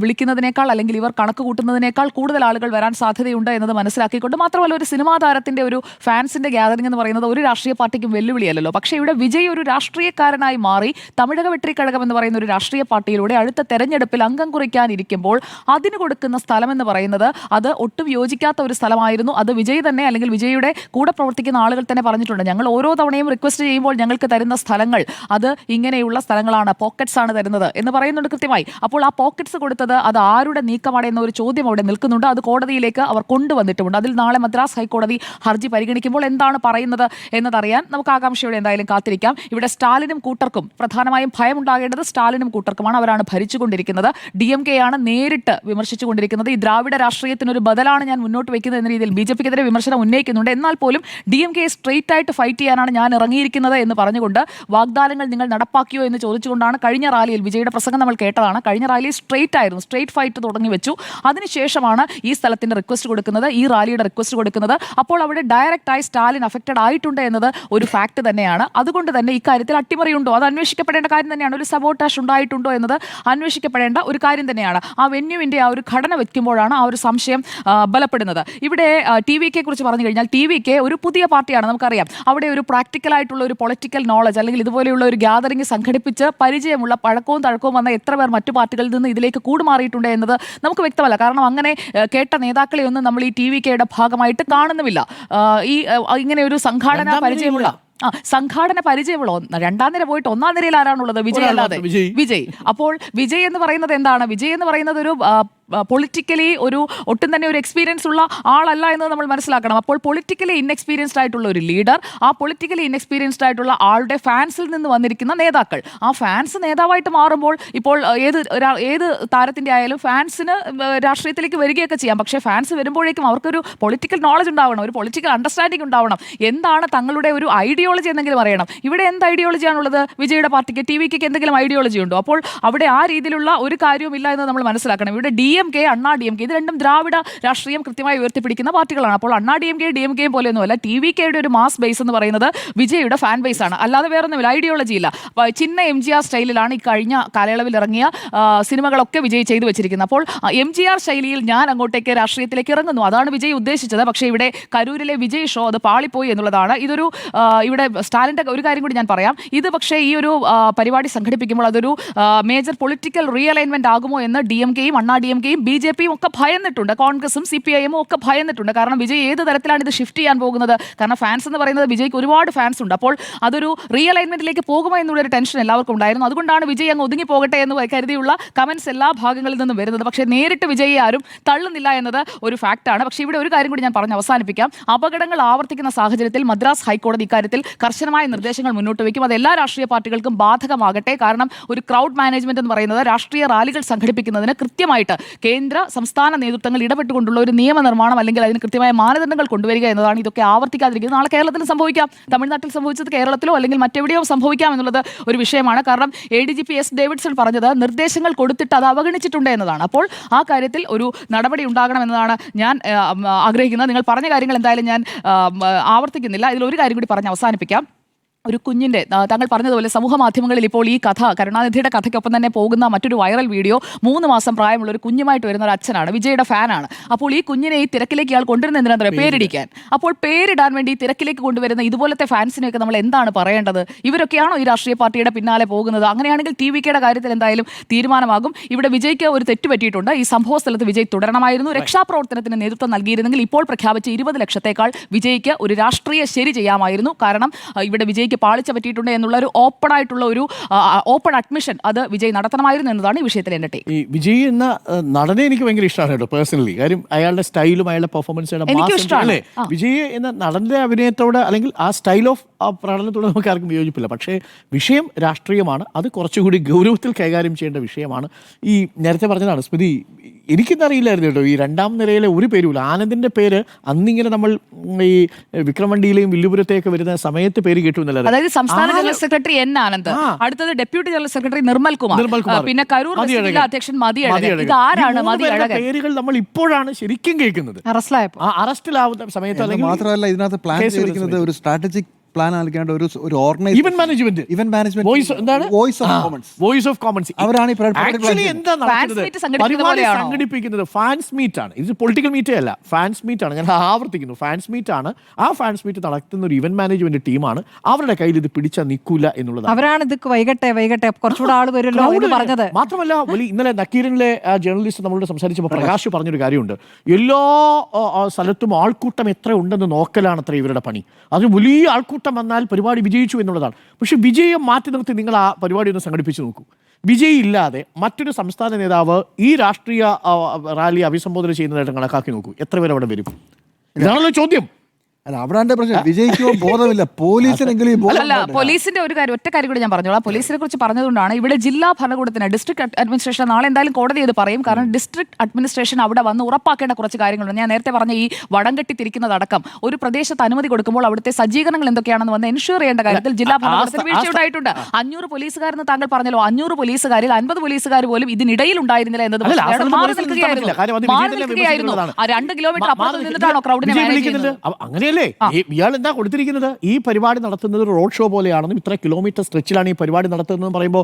വിളിക്കുന്നതിനേക്കാൾ അല്ലെങ്കിൽ ഇവർ കണക്ക് കൂട്ടുന്നതിനേക്കാൾ കൂടുതൽ ആളുകൾ വരാൻ സാധ്യതയുണ്ട് എന്നത് മനസ്സിലാക്കിക്കൊണ്ട്, മാത്രമല്ല ഒരു സിനിമാ താരത്തിൻ്റെ ഒരു ഫാൻസിൻ്റെ ഗ്യാതറിംഗ് എന്ന് പറയുന്നത് ഒരു രാഷ്ട്രീയ പാർട്ടിക്കും വെല്ലുവിളിയല്ലോ. പക്ഷേ ഇവിടെ വിജയ് ഒരു രാഷ്ട്രീയക്കാരനായി മാറി തമിഴക വെട്രിക്കഴകം എന്ന് പറയുന്ന ഒരു രാഷ്ട്രീയ പാർട്ടിയിലൂടെ അടുത്ത തെരഞ്ഞെടുപ്പിൽ അംഗം കുറിക്കാനിരിക്കുമ്പോൾ അതിന് കൊടുക്കുന്ന സ്ഥലം എന്ന് പറയുന്നത് അത് ഒട്ടും യോജിക്കാത്ത ഒരു സ്ഥലമായിരുന്നു. അത് വിജയ് തന്നെ, അല്ലെങ്കിൽ വിജയുടെ കൂടെ പ്രവർത്തിക്കുന്ന ആളുകൾ തന്നെ പറഞ്ഞിട്ടുണ്ട്, ഞങ്ങൾ ഓരോ തവണയും റിക്വസ്റ്റ് ചെയ്യുമ്പോൾ ഞങ്ങൾക്ക് തരുന്ന സ്ഥലങ്ങൾ അത് ഇങ്ങനെയുള്ള സ്ഥലങ്ങളാണ്, പോക്കറ്റ്സ് ആണ് തരുന്നത് എന്ന് പറയുന്നുണ്ട് കൃത്യമായി. അപ്പോൾ ആ പോക്കറ്റ്സ് കൊടുത്തത് അത് ആരുടെ നീക്കമാണ് എന്ന ഒരു ചോദ്യം അവിടെ നിൽക്കുന്നുണ്ട്. അത് കോടതിയിലേക്ക് അവർ കൊണ്ടുവന്നിട്ടുമുണ്ട്. അതിൽ നാളെ മദ്രാസ് ഹൈക്കോടതി ഹർജി പരിഗണിക്കുമ്പോൾ എന്താണ് പറയുന്നത് എന്നതറിയാൻ നമുക്ക് ആകാംക്ഷയോടെ എന്തായാലും കാത്തിരിക്കാം. ഇവിടെ സ്റ്റാലിനും കൂട്ടർക്കും പ്രധാനമായും ഭയമുണ്ടാകേണ്ടത് സ്റ്റാലിനും കൂട്ടർക്കുമാണ്. അവരാണ് ഭരിച്ചുകൊണ്ടിരിക്കുന്നത്. DMK ആണ് നേരിട്ട് വിമർശിച്ചുകൊണ്ടിരിക്കുന്നത്. ഈ ദ്രാവിഡ രാഷ്ട്രീയത്തിനൊരു ബദലാണ് ഞാൻ മുന്നോട്ട് വയ്ക്കുന്നത് എന്ന രീതിയിൽ BJPക്കെതിരെ വിമർശനം ഉന്നയിക്കുന്നുണ്ട്. എന്നാൽ പോലും DMK സ്ട്രെയിറ്റ് ആയിട്ട് ഫൈറ്റ് ചെയ്യാനാണ് ഞാൻ ഇറങ്ങിയിരിക്കുന്നത് എന്ന് പറഞ്ഞുകൊണ്ട് വാഗ്ദാനങ്ങൾ നിങ്ങൾ നടപ്പാക്കിയോ എന്ന് ചോദിച്ചുകൊണ്ടാണ് കഴിഞ്ഞ റാലിയിൽ വിജയുടെ പ്രസംഗം നമ്മൾ കേട്ടതാണ്. കഴിഞ്ഞ റാലിയിൽ സ്ട്രെയിറ്റ് ആയിരുന്നു, സ്ട്രെയിറ്റ് ഫൈറ്റ് തുടങ്ങി വെച്ചു. അതിനുശേഷമാണ് ഈ സ്ഥലത്തിന്റെ റിക്വസ്റ്റ് കൊടുക്കുന്നത്, ഈ റാലിയുടെ റിക്വസ്റ്റ് കൊടുക്കുന്നത്. അപ്പോൾ അവിടെ ഡയറക്റ്റായി സ്റ്റാലിൻ അഫക്റ്റഡ് ആയിട്ടുണ്ട് എന്നത് ഒരു ഫാക്ട് തന്നെയാണ്. അതുകൊണ്ട് തന്നെ ഇക്കാര്യത്തിൽ അട്ടിമറിയുണ്ടോ അത് അന്വേഷിക്കപ്പെടേണ്ട കാര്യം തന്നെയാണ്. ഒരു സബോട്ടാഷ് ഉണ്ടായിട്ടുണ്ടോ എന്നത് അന്വേഷിക്കപ്പെടേണ്ട ഒരു കാര്യം തന്നെയാണ്. ആ വെന്യൂവിൻ്റെ ആ ഒരു ഘടന വെക്കുമ്പോഴാണ് ആ ഒരു സംശയം ബലപ്പെടുന്നത്. ഇവിടെ TVK കുറിച്ച് പറഞ്ഞു കഴിഞ്ഞാൽ TVK ഒരു പുതിയ പാർട്ടിയാണ്, നമുക്കറിയാം. അവിടെ ഒരു പ്രാക്ടിക്കലായിട്ടുള്ള ഒരു പൊളിറ്റിക്കൽ നോളജ് അല്ലെങ്കിൽ ഇതുപോലെയുള്ള ഒരു ഗ്യാതറിംഗ് സംഘടിപ്പിച്ച് പരിചയമുള്ള പഴക്കവും തഴക്കവും വന്ന എത്ര പേർ മറ്റു പാർട്ടികളിൽ നിന്ന് ഇതിലേക്ക് കൂടുമാറിയിട്ടുണ്ട് എന്നത് നമുക്ക് വ്യക്തമല്ല. കാരണം അങ്ങനെ കേട്ട നേതാക്കളെ ഒന്നും നമ്മൾ ഈ TVKയുടെ ഭാഗമായിട്ട് കാണുന്നുമില്ല. ഈ ഇങ്ങനെ ഒരു സംഘാടന പരിചയമുള്ള സംഘാടന പരിചയമുള്ള 2ാം നിര പോയിട്ട് 1ാം നിരയിൽ ആരാണുള്ളത്? വിജയ് അല്ലാതെ. വിജയ്. അപ്പോൾ വിജയ് എന്ന് പറയുന്നത് എന്താണ്? വിജയ് എന്ന് പറയുന്നത് ഒരു പൊളിറ്റിക്കലി ഒട്ടും തന്നെ ഒരു എക്സ്പീരിയൻസ് ഉള്ള ആളല്ല എന്ന് നമ്മൾ മനസ്സിലാക്കണം. അപ്പോൾ പൊളിറ്റിക്കലി ഇൻഎക്സ്പീരിയൻസ്ഡ് ആയിട്ടുള്ള ഒരു ലീഡർ, ആ പൊളിറ്റിക്കലി ഇൻഎക്സ്പീരിയൻസ്ഡ് ആയിട്ടുള്ള ആളുടെ ഫാൻസിൽ നിന്ന് വന്നിരിക്കുന്ന നേതാക്കൾ, ആ ഫാൻസ് നേതാവായിട്ട് മാറുമ്പോൾ ഇപ്പോൾ ഏത് താരത്തിന്റെ ആയാലും ഫാൻസിന് രാഷ്ട്രീയത്തിലേക്ക് വരികയൊക്കെ ചെയ്യാം. പക്ഷേ ഫാൻസ് വരുമ്പോഴേക്കും അവർക്കൊരു പൊളിറ്റിക്കൽ നോളജ് ഉണ്ടാവണം, ഒരു പൊളിറ്റിക്കൽ അണ്ടർസ്റ്റാൻഡിംഗ് ഉണ്ടാവണം, എന്താണ് തങ്ങളുടെ ഒരു ഐഡിയോളജി എന്നെങ്കിലും അറിയണം. ഇവിടെ എന്ത് ഐഡിയോളജിയാണുള്ളത്? വിജയുടെ പാർട്ടിക്ക് TVK എന്തെങ്കിലും ഐഡിയോളജി ഉണ്ടോ? അപ്പോൾ അവിടെ ആ രീതിയിലുള്ള ഒരു കാര്യവുമില്ല എന്ന് നമ്മൾ മനസ്സിലാക്കണം. ഇവിടെ DMK, അണ്ണാ DMK ഇത് രണ്ടും ദ്രാവിഡ രാഷ്ട്രീയം കൃത്യമായി ഉയർത്തിപ്പിടിക്കുന്ന പാർട്ടികളാണ്. അപ്പോൾ അണ്ണാ DMK പോലെയൊന്നുമല്ല. TVKയുടെ ഒരു മാസ് ബേസ് എന്ന് പറയുന്നത് വിജയുടെ ഫാൻ ബേസ് ആണ്, അല്ലാതെ വേറൊന്നുമില്ല, ഐഡിയോളജി ഇല്ല. ചിന്ന MGR സ്റ്റൈലിലാണ് ഈ കഴിഞ്ഞ കാലയളവിൽ ഇറങ്ങിയ സിനിമകളൊക്കെ വിജയ് ചെയ്തു വെച്ചിരിക്കുന്നത്. അപ്പോൾ MGR ശൈലിയിൽ ഞാൻ അങ്ങോട്ടേക്ക് രാഷ്ട്രീയത്തിലേക്ക് ഇറങ്ങുന്നു, അതാണ് വിജയ് ഉദ്ദേശിച്ചത്. പക്ഷേ ഇവിടെ കരൂരിലെ വിജയ് ഷോ അത് പാളിപ്പോയി എന്നുള്ളതാണ്. ഇതൊരു ഇവിടെ സ്റ്റാലിൻ്റെ ഒരു കാര്യം കൂടി ഞാൻ പറയാം. ഇത് പക്ഷേ ഈ ഒരു പരിപാടി സംഘടിപ്പിക്കുമ്പോൾ അതൊരു മേജർ പൊളിറ്റിക്കൽ റീഅലൈൻമെന്റ് ആകുമോ എന്ന് DMKയും അണ്ണാ DMKയും BJPയും ഒക്കെ ഭയന്നിട്ടുണ്ട്, കോൺഗ്രസും CPIM ഒക്കെ ഭയന്നിട്ടുണ്ട്. കാരണം വിജയ് ഏത് തരത്തിലാണ് ഇത് ഷിഫ്റ്റ് ചെയ്യാൻ പോകുന്നത്? കാരണം ഫാൻസ് എന്ന് പറയുന്നത് വിജയ്ക്ക് ഒരുപാട് ഫാൻസ് ഉണ്ട്. അപ്പോൾ അതൊരു റീഅലൈൻമെന്റിലേക്ക് പോകുമോ എന്നുള്ളൊരു ടെൻഷൻ എല്ലാവർക്കും ഉണ്ടായിരുന്നു. അതുകൊണ്ടാണ് വിജയ് അങ്ങ് ഒതുങ്ങി പോകട്ടെ എന്ന് കരുതിയുള്ള കമന്റ്സ് എല്ലാ ഭാഗങ്ങളിൽ നിന്നും വരുന്നത്. പക്ഷേ നേരിട്ട് വിജയെ ആരും തള്ളുന്നില്ല എന്നത് ഒരു ഫാക്റ്റാണ്. പക്ഷേ ഇവിടെ ഒരു കാര്യം കൂടി ഞാൻ പറഞ്ഞ് അവസാനിപ്പിക്കാം. അപകടങ്ങൾ ആവർത്തിക്കുന്ന സാഹചര്യത്തിൽ മദ്രാസ് ഹൈക്കോടതി ഇക്കാര്യത്തിൽ കർശനമായ നിർദ്ദേശങ്ങൾ മുന്നോട്ട് വയ്ക്കും. അത് എല്ലാ രാഷ്ട്രീയ പാർട്ടികൾക്കും ബാധകമാകട്ടെ. കാരണം ഒരു ക്രൗഡ് മാനേജ്മെന്റ് എന്ന് പറയുന്നത് രാഷ്ട്രീയ റാലികൾ സംഘടിപ്പിക്കുന്നതിന് കൃത്യമായിട്ട് കേന്ദ്ര സംസ്ഥാന നേതൃത്വങ്ങൾ ഇടപെട്ടുകൊണ്ടുള്ള ഒരു നിയമനിർമ്മാണം അല്ലെങ്കിൽ അതിന് കൃത്യമായ മാനദണ്ഡങ്ങൾ കൊണ്ടുവരിക എന്നതാണ്. ഇതൊക്കെ ആവർത്തിക്കാതിരിക്കുന്നത് നാളെ കേരളത്തിൽ സംഭവിക്കാം, തമിഴ്നാട്ടിൽ സംഭവിച്ചത് കേരളത്തിലോ അല്ലെങ്കിൽ മറ്റെവിടെയോ സംഭവിക്കാം എന്നുള്ളത് ഒരു വിഷയമാണ്. കാരണം ADGP S. ഡേവിഡ്സൺ പറഞ്ഞത് നിർദ്ദേശങ്ങൾ കൊടുത്തിട്ട് അത് അവഗണിച്ചിട്ടുണ്ട് എന്നതാണ്. അപ്പോൾ ആ കാര്യത്തിൽ ഒരു നടപടി ഉണ്ടാകണം എന്നതാണ് ഞാൻ ആഗ്രഹിക്കുന്നത്. നിങ്ങൾ പറഞ്ഞ കാര്യങ്ങൾ എന്തായാലും ഞാൻ ആവർത്തിക്കുന്നില്ല. ഇതിലൊരു കാര്യം കൂടി പറഞ്ഞ് അവസാനിപ്പിക്കാം. ഒരു കുഞ്ഞിൻ്റെ, താങ്കൾ പറഞ്ഞതുപോലെ സമൂഹ മാധ്യമങ്ങളിൽ ഇപ്പോൾ ഈ കഥ, കരുണാനിധിയുടെ കഥയ്ക്കൊപ്പം തന്നെ പോകുന്ന മറ്റൊരു വൈറൽ വീഡിയോ 3 മാസം പ്രായമുള്ള ഒരു കുഞ്ഞുമായിട്ട് വരുന്ന ഒരു അച്ഛനാണ്, വിജയുടെ ഫാനാണ്. അപ്പോൾ ഈ കുഞ്ഞിനെ ഈ തിരക്കിലേക്ക് ഇയാൾ കൊണ്ടുവരുന്ന എന്തിനാ പറയുക? പേരിടിക്കാൻ. അപ്പോൾ പേരിടാൻ വേണ്ടി ഈ തിരക്കിലേക്ക് കൊണ്ടുവരുന്ന ഇതുപോലത്തെ ഫാൻസിനെയൊക്കെ നമ്മൾ എന്താണ് പറയേണ്ടത്? ഇവരൊക്കെയാണോ ഈ രാഷ്ട്രീയ പാർട്ടിയുടെ പിന്നാലെ പോകുന്നത്? അങ്ങനെയാണെങ്കിൽ TVKയുടെ കാര്യത്തിൽ എന്തായാലും തീരുമാനമാകും. ഇവിടെ വിജയ്ക്ക് ഒരു തെറ്റ് പറ്റിയിട്ടുണ്ട്. ഈ സംഭവ സ്ഥലത്ത് വിജയ് തുടരണമായിരുന്നു. രക്ഷാപ്രവർത്തനത്തിന് നേതൃത്വം നൽകിയിരുന്നെങ്കിൽ ഇപ്പോൾ പ്രഖ്യാപിച്ച 20 ലക്ഷത്തേക്കാൾ വിജയ്ക്ക് ഒരു രാഷ്ട്രീയ ശരി ചെയ്യാമായിരുന്നു. കാരണം ഇവിടെ വിജയ്ക്ക് പാളിച്ച പറ്റിയിട്ടുണ്ട് എന്നുള്ള ഒരു ഓപ്പൺ ആയിട്ടുള്ള ഒരു ഓപ്പൺ അഡ്മിഷൻ അത് വിജയ് നടത്തണമായിരുന്നു എന്നതാണ് ഈ വിഷയത്തിൽ എൻ്റെ ടേക്ക്. ഈ വിജയ് എന്ന നടനെ എനിക്ക് ഭയങ്കര ഇഷ്ടമാണ് കേട്ടോ, പേഴ്സണലി. കാര്യം അയാളുടെ സ്റ്റൈലും അയാളുടെ പെർഫോമൻസും അല്ലേ. വിജയ് എന്ന നടന്റെ അഭിനയത്തോട് അല്ലെങ്കിൽ ആ സ്റ്റൈൽ ഓഫ് പ്രകടനത്തോട് നമുക്ക് ആർക്കും വിയോജിപ്പില്ല. പക്ഷേ വിഷയം രാഷ്ട്രീയമാണ്, അത് കുറച്ചുകൂടി ഗൗരവത്തിൽ കൈകാര്യം ചെയ്യേണ്ട വിഷയമാണ്. ഈ നേരത്തെ പറഞ്ഞതാണ് സ്മൃതി, എനിക്കിന്നറിയില്ലായിരുന്നു കേട്ടോ ഈ രണ്ടാം നിരയിലെ ഒരു പേരുമില്ല. ആനന്ദിന്റെ പേര് അന്നിങ്ങനെ നമ്മൾ ഈ വിക്രമണ്ടിയിലെയും വില്ലുപുരത്തേക്ക് വരുന്ന സമയത്ത് പേര് കേട്ടു എന്നല്ല. അതായത് സംസ്ഥാന ജനറൽ സെക്രട്ടറി N. ആനന്ദ്, അടുത്തത് deputy general secretary Nirmal Kumar, പിന്നെ കരൂർ അധ്യക്ഷൻ മതിയഴകൻ. ഇത് ആരാണ് മതിയഴകൻ? പേരുകൾ നമ്മൾ ഇപ്പോഴാണ് ശരിക്കും കേൾക്കുന്നത്, അറസ്റ്റിലാവുന്ന സമയത്ത്. അല്ലെങ്കിൽ മാത്രമല്ല ഇതിനകത്ത് പ്ലാൻ ചെയ്തിരിക്കുന്നത് ഒരു സ്ട്രാറ്റജിക് പ്ലാൻ നൽകേണ്ട ഒരു organise event management voice of Commons അവരാണ് സംഘടിപ്പിക്കുന്നത്. ഫാൻസ് മീറ്റ് ആണ് ഇത്, പൊളിറ്റിക്കൽ മീറ്റേ അല്ല, ഫാൻസ് മീറ്റ് ആണ്. ഞാൻ ആവർത്തിക്കുന്നു, ഫാൻസ് മീറ്റ് ആണ്. ആ ഫാൻസ് മീറ്റ് നടത്തുന്ന ഒരു ഇവന്റ് മാനേജ്മെന്റ് ടീമാണ്. അവരുടെ കയ്യിൽ ഇത് പിടിച്ചാൽ നിൽക്കൂല എന്നുള്ളത്. അവരാണ് ഇത് വൈകട്ടെ കുറച്ചുകൂടെ ആൾ വരുമല്ലോ എന്ന് പറഞ്ഞത്. മാത്രമല്ല ഇന്നലെ നക്കീരനിലെ ജേർണലിസ്റ്റ് നമ്മളോട് സംസാരിച്ചപ്പോൾ പ്രകാശ് പറഞ്ഞൊരു കാര്യമുണ്ട്. എല്ലാ സ്ഥലത്തും ആൾക്കൂട്ടം എത്ര ഉണ്ടെന്ന് നോക്കലാണ് അത്ര ഇവരുടെ പണി. അത് വലിയ ആൾക്കൂട്ടം വന്നാൽ പരിപാടി വിജയിച്ചു എന്നുള്ളതാണ്. പക്ഷെ വിജയം മാറ്റി നിർത്തി നിങ്ങൾ ആ പരിപാടി ഒന്ന് സംഘടിപ്പിച്ച് നോക്കൂ. വിജയ് ഇല്ലാതെ മറ്റൊരു സംസ്ഥാന നേതാവ് ഈ രാഷ്ട്രീയ റാലി അഭിസംബോധന ചെയ്യുന്നതായിട്ട് കണക്കാക്കി നോക്കൂ, എത്ര പേര് അവിടെ വരും? ഇതാണല്ലോ ചോദ്യം. അല്ല, അവിടെ പ്രശ്നം വിജയിക്കോ ബോധമില്ല, പോലീസിനെങ്കിലും പോലീസിന്റെ ഒറ്റ കാര്യം കൂടി ഞാൻ പറഞ്ഞോളാം. പോലീസിനെ കുറിച്ച് പറഞ്ഞതുകൊണ്ടാണ് ഇവിടെ ജില്ലാ ഭരണകൂടത്തിന്, ഡിസ്ട്രിക്ട് അഡ്മിനിസ്ട്രേഷൻ നാളെ എന്തായാലും കോടതി ഇത് പറയും. കാരണം ഡിസ്ട്രിക്ട് അഡ്മിനിസ്ട്രേഷൻ അവിടെ വന്ന് ഉറപ്പാക്കേണ്ട കുറച്ച് കാര്യങ്ങളുണ്ട്. ഞാൻ നേരത്തെ പറഞ്ഞ ഈ വടം കെട്ടി തിരിക്കുന്നതടക്കം ഒരു പ്രദേശത്ത് അനുമതി കൊടുക്കുമ്പോൾ അവിടുത്തെ സജ്ജീകരണങ്ങൾ എന്തൊക്കെയാണെന്ന് വന്ന് എൻഷുർ ചെയ്യേണ്ട കാര്യത്തിൽ ജില്ലാ ഭരണകൂടത്തിന് വീഴ്ചയുണ്ടായിട്ടുണ്ട്. 500 പോലീസുകാരെന്ന് താങ്കൾ പറഞ്ഞല്ലോ, 500 പോലീസുകാരിൽ 50 പോലീസുകാർ പോലും ഇതിനിടയിൽ ഉണ്ടായിരുന്നില്ല എന്നത് മാറി നിൽക്കുകയായിരുന്നു. 2 കിലോമീറ്റർ അപ്പുറത്ത് നിന്നിട്ടാണോ ക്രൗഡിനെ മാനേജ് ചെയ്യുന്നത്? ഇയാൾ എന്താ കൊടുത്തിരിക്കുന്നത്? ഈ പരിപാടി നടത്തുന്നത് റോഡ് ഷോ പോലെയാണെന്നും ഇത്ര കിലോമീറ്റർ സ്ട്രെച്ചിലാണ് ഈ പരിപാടി നടത്തുന്നതെന്ന് പറയുമ്പോൾ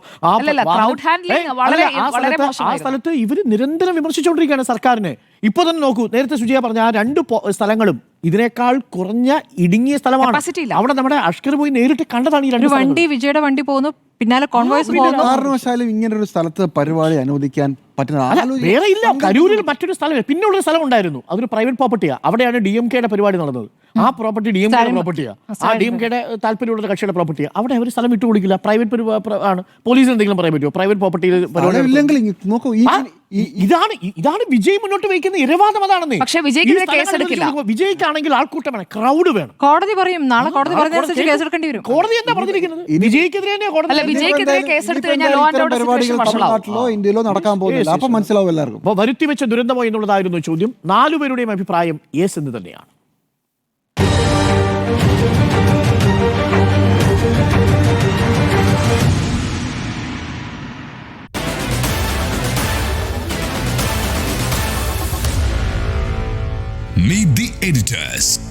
ആ സ്ഥലത്ത് ഇവർ നിരന്തരം വിമർശിച്ചുകൊണ്ടിരിക്കുകയാണ് സർക്കാരിനെ. ഇപ്പൊ തന്നെ നോക്കൂ, നേരത്തെ സുജയ പറഞ്ഞ ആ 2 സ്ഥലങ്ങളും ഇതിനേക്കാൾ കുറഞ്ഞ ഇടുങ്ങിയ സ്ഥലമാണ്. അവിടെ നമ്മുടെ അഷ്കർ പോയി നേരിട്ട് കണ്ടതാണ് ഈ 2 വണ്ടി. വിജയുടെ വണ്ടി പോകുന്നു, പിന്നാലെ കോൺവോയ്സ് പോകുന്നു. കാരണവശാലും ഇങ്ങനൊരു സ്ഥലത്ത് പരിപാടി അനുവദിക്കാൻ പറ്റുന്നത്. അല്ല, ആലോചി- വേറെ ഇല്ല. കരൂരിൽ മറ്റൊരു സ്ഥലം, പിന്നുള്ളൊരു സ്ഥലം ഉണ്ടായിരുന്നു, അതൊരു പ്രൈവറ്റ് പ്രോപ്പർട്ടിയാ. അവിടെയാണ് DMK-യുടെ പരിപാടി നടന്നത്. ആ പ്രോപ്പർട്ടി DMK-യുടെ പ്രോപ്പർട്ടിയാ, ആ DMK-യുടെ താല്പര്യമുള്ള കക്ഷിയുടെ പ്രോപ്പർട്ടിയാ. അവിടെ അവർ സ്ഥലം വിട്ടു കൊടുക്കില്ല. പ്രൈവറ്റ് ആണ്. പോലീസിന് എന്തെങ്കിലും പറയാൻ പറ്റുമോ? പ്രൈവറ്റ് പ്രോപ്പർട്ടിയിൽ ഇല്ലെങ്കിൽ നോക്കൂ, ഇതാണ് വിജയ് മുന്നോട്ട് വയ്ക്കുന്ന ഇരവാദം. അതാണെന്ന്. പക്ഷേ വിജയ്ക്കെതിരെ കേസെടുക്കില്ല. വിജയ്ക്കാണെങ്കിൽ ആൾക്കൂട്ടം വേണം, ക്രൗഡ് വേണം. കോടതി പറയും, നാളെ കോടതി പറഞ്ഞനുസരിച്ച് കേസെടുക്കേണ്ടി വരും. കോടതി എന്താ പറഞ്ഞിരിക്കുന്നത്? വിജയ്ക്കെതിരെ തന്നെയാ കോടതി. അല്ല, വിജയ്ക്കെതിരെ കേസെടുത്ത് കഴിഞ്ഞാൽ ലോ ആൻഡ് ഓർഡർ സിറ്റുവേഷൻ വഷളാവും. തമിഴ്നാട്ടിലോ ഇന്ത്യയിലോ നടക്കാൻ പോകുന്നില്ല. അപ്പൊ മനസ്സിലാവും എല്ലാവർക്കും. അപ്പോൾ വരുത്തിവെച്ച ദുരന്തമോ എന്നുള്ളതായിരുന്നു ചോദ്യം. 4 പേരുടെയും അഭിപ്രായം യെസ് എന്ന് തന്നെയാണ്. Meet the editors.